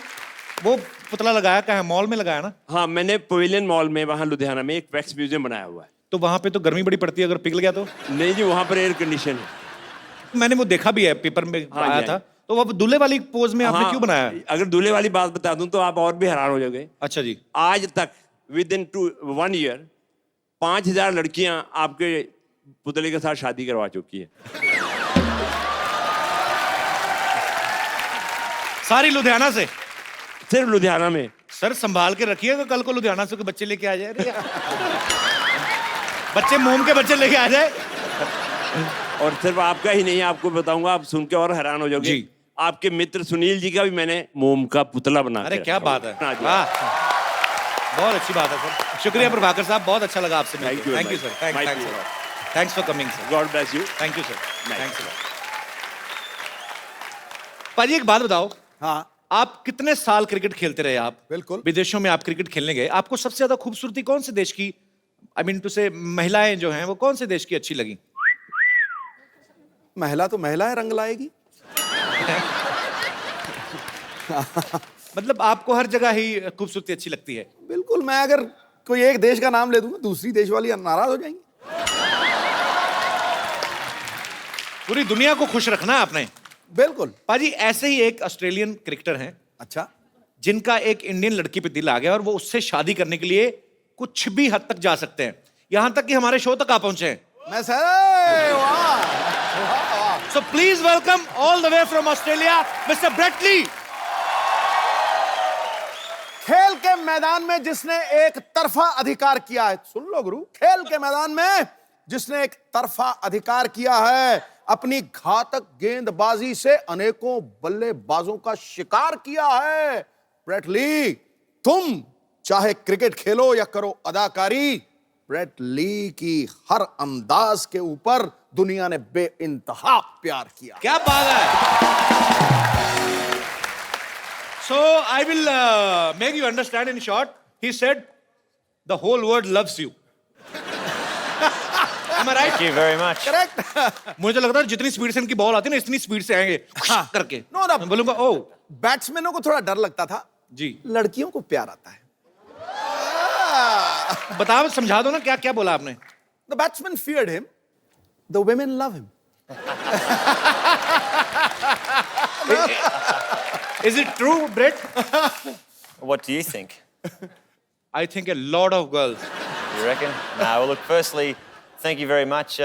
वो पुतला लगाया कहाँ, मॉल में लगाया ना? हाँ, मैंने पवेलियन मॉल में वहाँ लुधियाना में एक वैक्स म्यूजियम बनाया हुआ है। तो वहाँ पे तो गर्मी बड़ी पड़ती है, अगर पिघल गया तो? नहीं जी, वहाँ पर एयर कंडीशन है। मैंने वो देखा भी है, पेपर में हाँ, आया था। तो वो दूल्हे वाली पोज में आपने क्यों बनाया? अगर दूल्हे वाली बात बता दूं तो आप और भी हैरान हो जाओगे। अच्छा जी। आज तक विद इन 1 ईयर 5000 लड़कियां आपके पुतले के साथ शादी करवा चुकी है। सारी लुधियाना से? सिर्फ लुधियाना में। सर संभाल के रखिएगा, कल को लुधियाना से कोई बच्चे लेके आ जाए। बच्चे मोम के बच्चे लेके आ जाए। और सिर्फ आपका ही नहीं, आपको बताऊंगा, आप सुन के और हैरान हो जाओगे। जी। आपके मित्र सुनील जी का भी मैंने मोम का पुतला बना। अरे क्या बात है, हाँ जी। वाह, बहुत अच्छी बात है सर। शुक्रिया प्रभाकर साहब, बहुत अच्छा लगा आपसे। Thank you, thank you sir, thanks for coming sir. God bless you. Thank you sir, thanks. पाजी एक बात बताओ, हाँ आप कितने साल क्रिकेट खेलते रहे आप? बिल्कुल। विदेशों में आप क्रिकेट खेलने गए, आपको सबसे ज्यादा खूबसूरती कौन से देश की, आई मीन टू से महिलाएं जो हैं वो कौन से देश की अच्छी लगी? महिला तो महिला है, रंग लाएगी। मतलब आपको हर जगह ही खूबसूरती अच्छी लगती है? बिल्कुल, मैं अगर कोई एक देश का नाम ले दूंगा दूसरी देश वाली नाराज हो जाएंगी। पूरी दुनिया को खुश रखना है आपने। बिल्कुल। पाजी ऐसे ही एक ऑस्ट्रेलियन क्रिकेटर हैं अच्छा, जिनका एक इंडियन लड़की पे दिल आ गया और वो उससे शादी करने के लिए कुछ भी हद तक जा सकते हैं, यहां तक कि हमारे शो तक आ पहुंचे हैं। मैं सर, वाह। So please welcome all the way from Australia mister Brett Lee. खेल के मैदान में जिसने एक तरफा अधिकार किया है, सुन लो गुरु, खेल के मैदान में जिसने एक तरफा अधिकार किया है, अपनी घातक गेंदबाजी से अनेकों बल्लेबाजों का शिकार किया है, ब्रेट ली। तुम चाहे क्रिकेट खेलो या करो अदाकारी, ब्रेट ली की हर अंदाज के ऊपर दुनिया ने बेइंतहा प्यार किया। क्या बात है। So I will make you understand in short. He said, the whole world loves you. Am I right? Thank you very much. Correct. मुझे लगता है जितनी स्पीड से इनकी बॉल आती है ना, इतनी स्पीड से आएंगे करके। नो ना, मैं बोलूंगा ओ, बैट्समैनों को थोड़ा डर लगता था जी, लड़कियों को प्यार आता है। बताओ, समझा दो ना, क्या क्या बोला आपने? The batsman feared him, the women love him. Is it true, Brett? What do you think? I think a lot of girls. You reckon? No, well, look, firstly, thank you very much.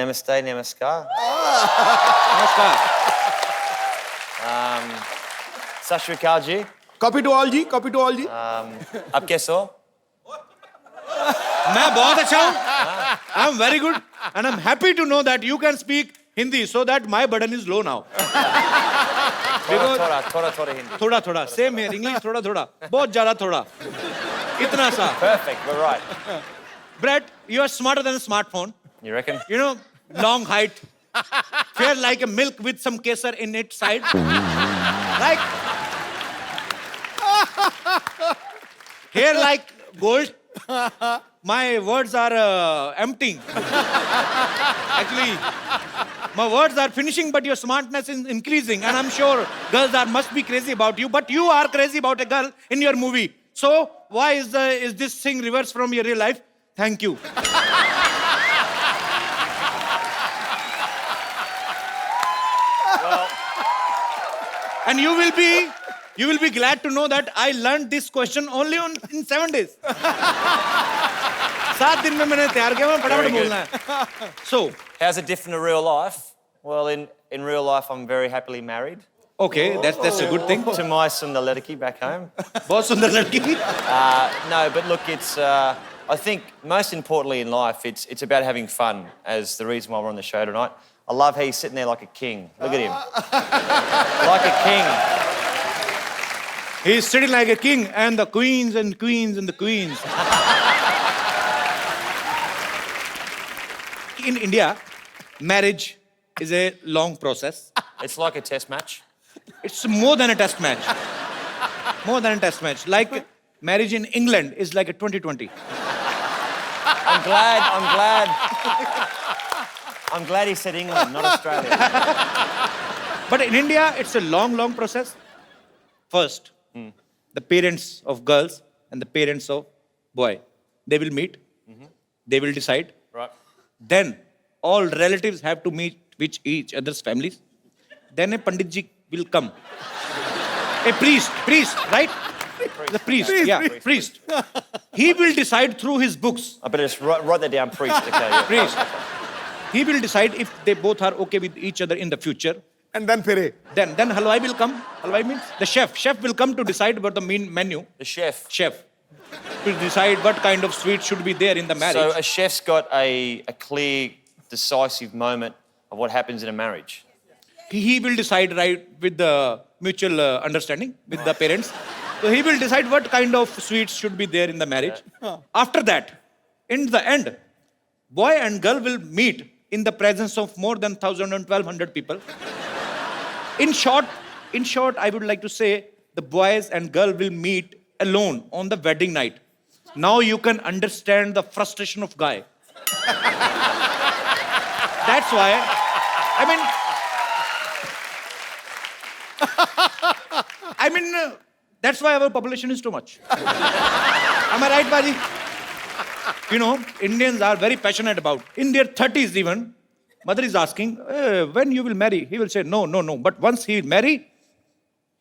Namaste, namaskar. नमस्कार। Sat Shri Akal ji. Copy to all ji, copy to all ji. Aap kaise ho? मैं बहुत अच्छा हूँ। I'm very good and I'm happy to know that you can speak Hindi so that my burden is low now. Thoda Hindi. थोड़ा थोड़ा, same here, English थोड़ा थोड़ा, बहुत ज़्यादा थोड़ा, इतना सा। Perfect, we're right. Brett, you are smarter than a smartphone. You reckon? You know, long height, fair like a milk with some kesar in its side. Like hair like gold. My words are emptying. Actually, my words are finishing, but your smartness is increasing, and I'm sure girls must be crazy about you. But you are crazy about a girl in your movie. So why is this thing reversed from your real life? Thank you. And you will be glad to know that I learned this question only in 7 days. 7 दिन में मैंने तैयार किया, मैं फटाफट बोलना है. So, how's it different to real life? Well, in real life, I'm very happily married. Okay, that's a good thing. To my sundar ladki back home. बहुत सुंदर लड़की. No, but look, it's. I think most importantly in life, it's about having fun. As the reason why we're on the show tonight. I love how he's sitting there like a king. Look at him, like a king. He's sitting like a king, and the queens and queens and the queens. In India, marriage is a long process. It's like a test match. It's more than a test match. More than a test match. Like marriage in England is like a 2020. I'm glad he said England, not Australia. But in India, it's a long, long process. First, the parents of girls and the parents of boy, they will meet. They will decide. Right. Then all relatives have to meet with each other's families. Then a Pandit ji will come. A priest, right? The priest, priest. He will decide through his books. I better just write that down, priest. Okay, yeah. Priest. He will decide if they both are okay with each other in the future. And then फिरे. Then halwai will come. Halwai means the chef. Chef will come to decide about the main menu. The chef. Chef. To decide what kind of sweet should be there in the marriage. So a chef's got a clear, decisive moment of what happens in a marriage. He will decide right with the mutual understanding with the parents. So he will decide what kind of sweets should be there in the marriage. After that, in the end, boy and girl will meet in the presence of more than 1,000 and 1,200 people. In short, in short, I would like to say the boys and girl will meet alone on the wedding night. Now you can understand the frustration of guy. That's why, that's why our population is too much. Am I right, Baji? You know, Indians are very passionate about. In their 30s even, mother is asking, when you will marry? He will say, no. But once he will marry,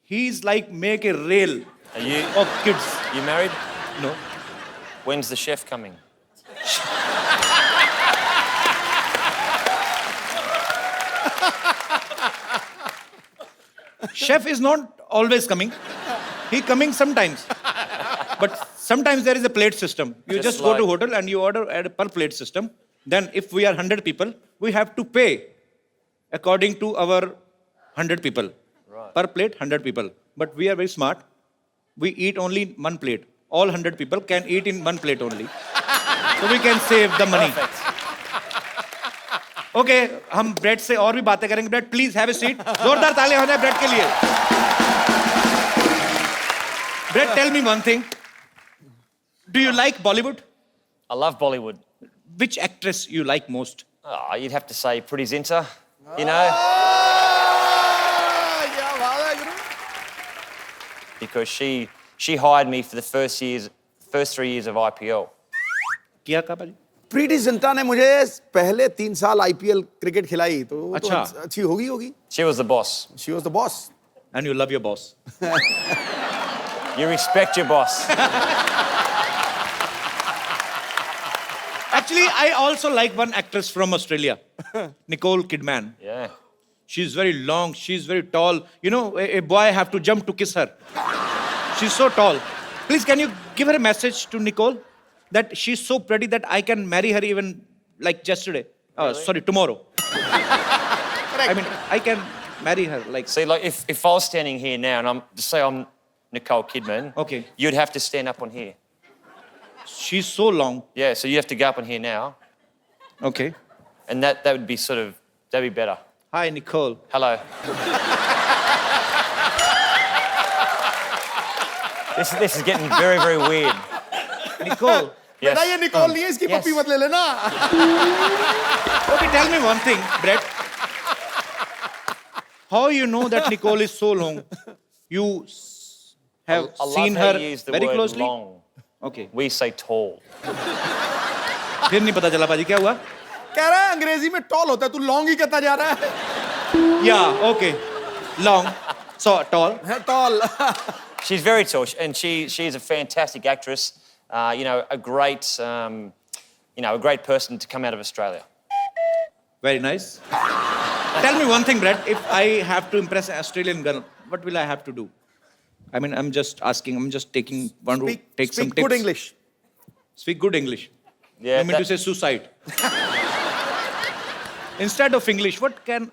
he's like make a rail of kids. You married? No. When's the chef coming? Chef is not always coming. He coming sometimes. But sometimes there is a plate system. You just go to hotel and you order at a per plate system. Then if we are 100 people, we have to pay according to our 100 people. Right. Per plate, 100 people. But we are very smart. We eat only one plate. All 100 people can eat in one plate only. So we can save the money. Okay, हम bread से और भी बातें करेंगे. Bread, please have a seat. जोरदार तालियां हो जाए ब्रेड के लिए. Brett, tell me one thing. Do you like Bollywood? I love Bollywood. Which actress you like most? Oh, you'd have to say Pretty Zinta, you know? Because she hired me for the first 3 years of IPL. किया का भाई? प्रीति जिंटा ने मुझे पहले 3 साल IPL cricket खिलाई तो अच्छा. तो अच्छी होगी. She was the boss. She was the boss. And you love your boss. You respect your boss. Actually, I also like one actress from Australia, Nicole Kidman. Yeah. She's very long, she's very tall. You know, a boy have to jump to kiss her. She's so tall. Please, can you give her a message to Nicole that she's so pretty that I can marry her even like yesterday? Sorry, tomorrow. I mean, I can marry her like... See, like if I was standing here now and I'm Nicole Kidman, okay, you'd have to stand up on here. She's so long. Yeah, so you have to go up on here now. Okay. And that would be that'd be better. Hi, Nicole. Hello. This is getting very, very weird. Nicole. Yes. बेटा ये Nicol नहीं है इसकी yes. पप्पी मत ले लेना. Okay, tell me one thing, Brett. How you know that Nicole is so long? You have I seen love how her you use the very word closely? long. Okay. We say tall. फिर नहीं पता चला पाजी क्या हुआ? कह रहा है अंग्रेजी में टॉल होता है तू लॉन्ग ही कहता जा रहा है. Yeah, okay. Long. So tall. Tall. She's very tall, and she's a fantastic actress. You know, a great person to come out of Australia. Very nice. Tell me one thing, Brett. If I have to impress an Australian girl, what will I have to do? I mean, I'm just asking. I'm just taking one route. Take some tips. Speak good English. Speak good English. Yeah. I mean to say suicide. Instead of English, what can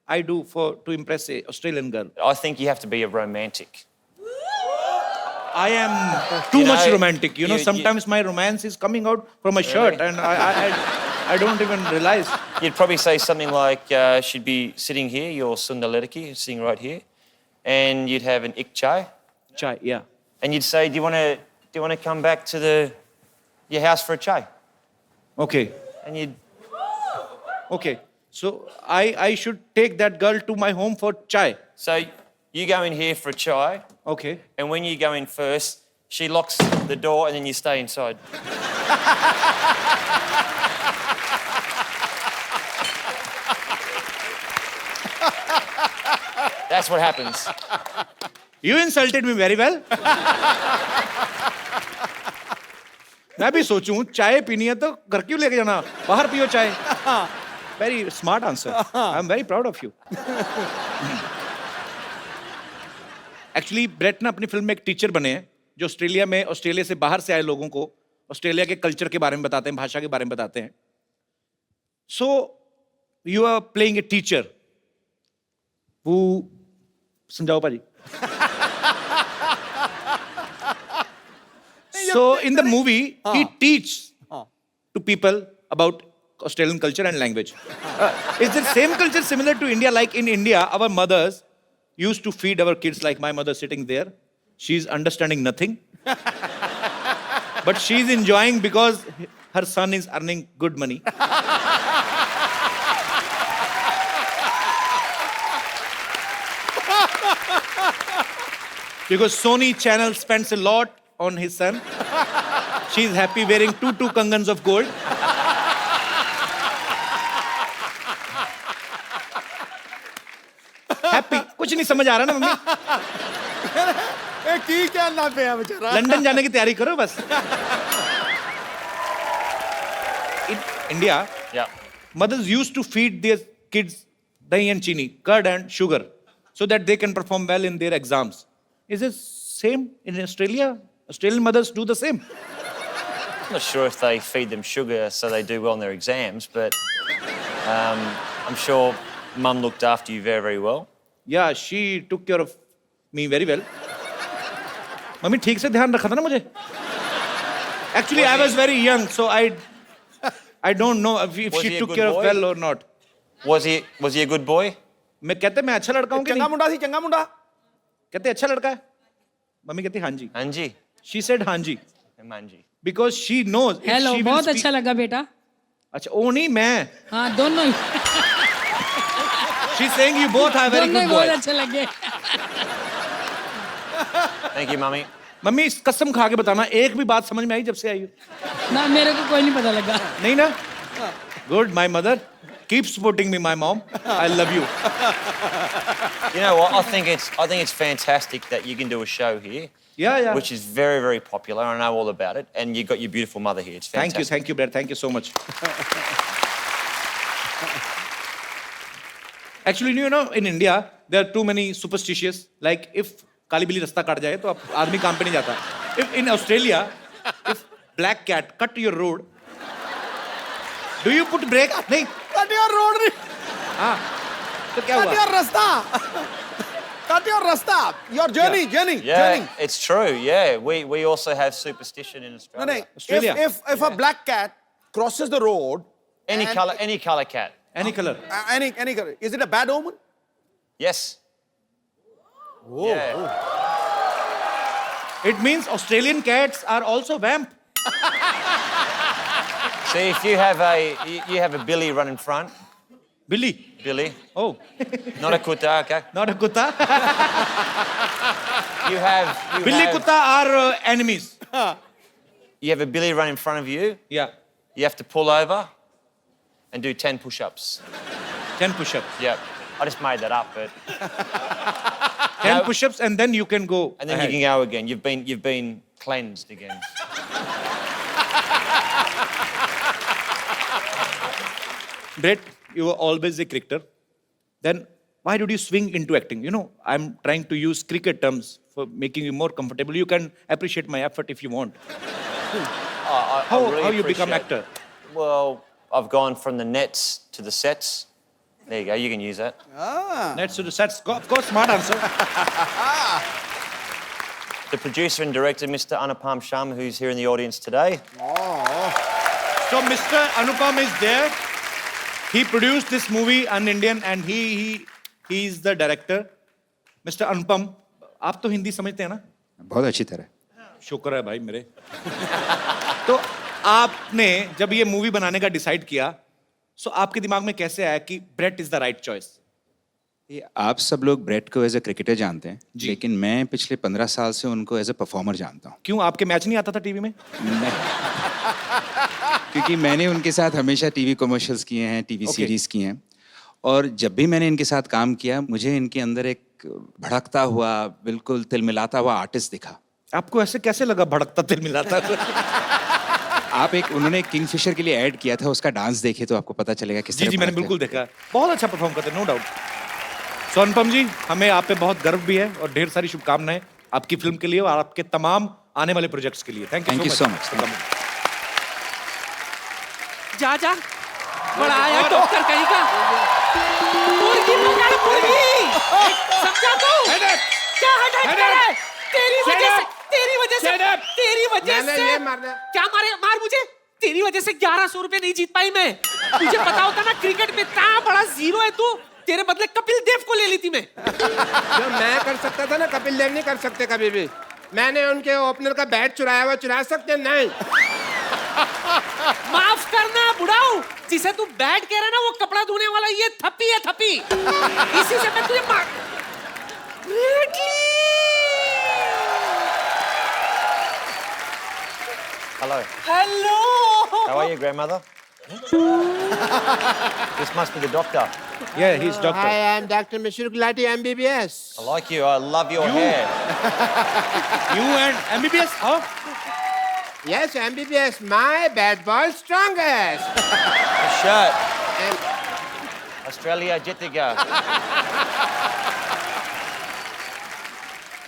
I do to impress an Australian girl? I think you have to be a romantic. I am too much romantic. You know, sometimes my romance is coming out from my shirt, and I don't even realize. You'd probably say something like, she'd be sitting here, your Sundalediki, sitting right here, and you'd have an ik chai. Chai, yeah. And you'd say, do you want to come back to your house for a chai? Okay. And you'd... Okay. So I should take that girl to my home for chai. So you go in here for a chai. Okay. And when you go in first, she locks the door and then you stay inside. That's what happens. You insulted me very well. मैं भी सोचूं चाय पीनी है तो घर क्यों लेके जाना बाहर पियो चाय. Very smart answer. I'm very proud of you. Actually, Brett ना अपनी फिल्म में एक टीचर बने हैं जो ऑस्ट्रेलिया से बाहर से आए लोगों को ऑस्ट्रेलिया के कल्चर के बारे में बताते हैं, भाषा के बारे में बताते हैं. So you are playing a teacher who समझाओ पाजी. So in the movie, he teaches to people about Australian culture and language. Is the same culture similar to India? Like in India, our mothers used to feed our kids like my mother sitting there. She's understanding nothing. But she's enjoying because her son is earning good money. Because Sony Channel spends a lot on his son. She's happy wearing two kangans of gold. Happy. कुछ नहीं समझ आ रहा ना mummy? की क्या ना पे है बेचारा? लंदन जाने की तैयारी करो बस. In India, Yeah. mothers used to feed their kids dahi and chini, curd and sugar, so that they can perform well in their exams. Is it same in Australia? Australian mothers do the same. I'm not sure if they feed them sugar so they do well in their exams, but I'm sure Mum looked after you very, very well. Yeah, she took care of me very well. Mummy ठीक से ध्यान रखा था ना मुझे. Actually, I was very young, so I don't know if Was she he a took good care of boy? well or not. Was he a good boy? मैं कहते मैं अच्छा लड़का हूँ कि चंगा नहीं? मुंडा सी चंगा मुंडा. कहते अच्छा लड़का है. मम्मी कहती हाँ जी. Anji? She said हाँ जी. Manji. Because she knows. if hello, she will बहुत speak- अच्छा लगा बेटा. अच्छा वो नहीं मैं. हाँ दोनों ही She's saying you both are very दोनों ही good बहुत boys. अच्छे लगे. Thank you, Mummy. मम्मी इस कसम खा के बताना एक भी बात समझ में आई जब से आई हो? ना मेरे को कोई नहीं पता लगा. नहीं ना? Good, my mother. Keep supporting me, my mom. I love you. You know what? I think it's fantastic that you can do a show here, Yeah. which is very, very popular. I know all about it, and you've got your beautiful mother here. It's fantastic. Thank you, brother. Thank you so much. Actually, you know, in India, there are too many superstitious. Like, if काली बिल्ली रास्ता काट जाए, तो आप आदमी काम पे नहीं जाता. If in Australia, if black cat cut your road, do you put brake? नहीं. Cut your road. हाँ. तो क्या Cut हुआ? your rasta. Cut your rasta. Your journey. Yeah, it's true. Yeah, we also have superstition in No, Australia. no. Australia. If a black cat crosses the road, Any color cat. Any color. any color, is it a bad omen? Yes. Oh. Yeah. It means Australian cats are also vamp. See, if you have a Billy run in front, Billy. Oh. not a kutta, okay? Not a kutta. You have Billy kutta are enemies. You have a Billy run in front of you. Yeah. You have to pull over and do 10 push-ups. 10 push-ups. Yep. I just made that up, but 10 No. push-ups and then you can go. and then ahead. you can go again. You've been cleansed again. Brett, you were always a cricketer. Then why did you swing into acting? You know, I'm trying to use cricket terms for making you more comfortable. You can appreciate my effort if you want. I How really you become appreciate- actor? Well, I've gone from the nets to the sets. There you go. You can use that. That's to the sets. Of course, smart answer. The producer and director, Mr. Anupam Sharma, who's here in the audience today. So Mr. Anupam is there. He produced this movie, An Indian, and he is the director. Mr. Anupam, आप तो हिंदी समझते हैं ना? बहुत अच्छी तरह. शुक्र है भाई मेरे. तो आपने जब ये मूवी बनाने का डिसाइड किया, सो आपके दिमाग में कैसे आया कि Brett is the right choice? आप सब लोग ब्रेट को एज ए क्रिकेटर जानते हैं, लेकिन मैं पिछले 15 साल से उनको एज ए परफॉर्मर जानता हूँ. क्यों आपके मैच नहीं आता था टीवी में? नहीं. क्योंकि मैंने उनके साथ हमेशा टीवी कमर्शियल्स किए हैं, टीवी Okay. सीरीज किए हैं, और जब भी मैंने इनके साथ काम किया, मुझे इनके अंदर एक भड़कता हुआ, बिल्कुल तिलमिलाता हुआ आर्टिस्ट दिखा. आपको ऐसे कैसे लगा भड़कता तिलमिलाता? आप उन्होंने किंगफिशर के लिए ऐड किया था, उसका डांस देखे तो आपको पता चलेगा किस जी तरह जी मैंने भड़कते बिल्कुल देखा. बहुत अच्छा परफॉर्म करते हैं, नो डाउट. सो अनुपम जी, हमें आप पे बहुत गर्व भी है और ढेर सारी शुभकामनाएं आपकी फिल्म के लिए और आपके तमाम आने वाले प्रोजेक्ट्स के लिए. Thank Thank you you so so much. much. जा बड़ा आया डॉक्टर कहीं का. मुर्गी मंगा लो, मुर्गी. समझा तू? क्या हेडेक करे? तेरी वजह से क्या मार मुझे. तेरी वजह से 1100 रुपए नहीं जीत पाई मैं. तुझे पता होता ना क्रिकेट में इतना बड़ा जीरो है तू. तेरे बदले कपिल देव को ले ली थी मैं। जो मैं कर सकता था ना, कपिल देव नहीं कर सकते कभी भी। मैंने उनके ओपनर का बैट चुराया हुआ, चुरा सकते नहीं। माफ करना बुढ़ाऊ, जिसे तू बैट कह रहा है ना, वो कपड़ा धोने वाला ये थप्पी है, थप्पी। इसी से मैं तुझे मार। Hello. Hello. How are you, grandmother? This must be the doctor. Yeah, he's doctor. I am Dr. Mishra Gulati, MBBS. I like you. I love your hair. You and MBBS? How? Yes, MBBS, my bad boy strongest. The shirt. And Australia Jitiga.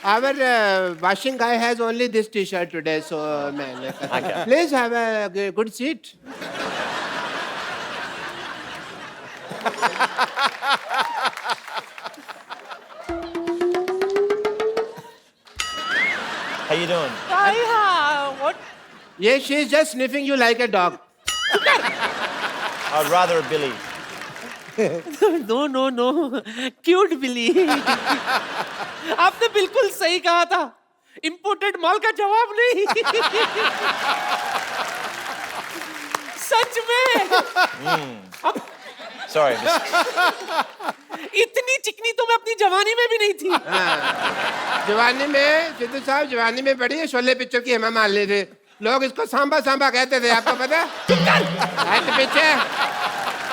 our washing guy has only this T-shirt today, so man, Okay. please have a good seat. How you doing? What? Yes, she's just sniffing you like a dog. I'd rather a Billy. No no no, cute Billy. आपने बिल्कुल सही कहा था, imported माल का जवाब नहीं। सच में। Sorry. इतनी चिकनी तो मैं अपनी जवानी में भी नहीं थी। जवानी में सिद्धू साहब, जवानी में बड़ी है, शोले पिक्चर की हेमा मालिनी थे। लोग इसको सांबा सांबा कहते थे, आपको पता है? हट पीछे।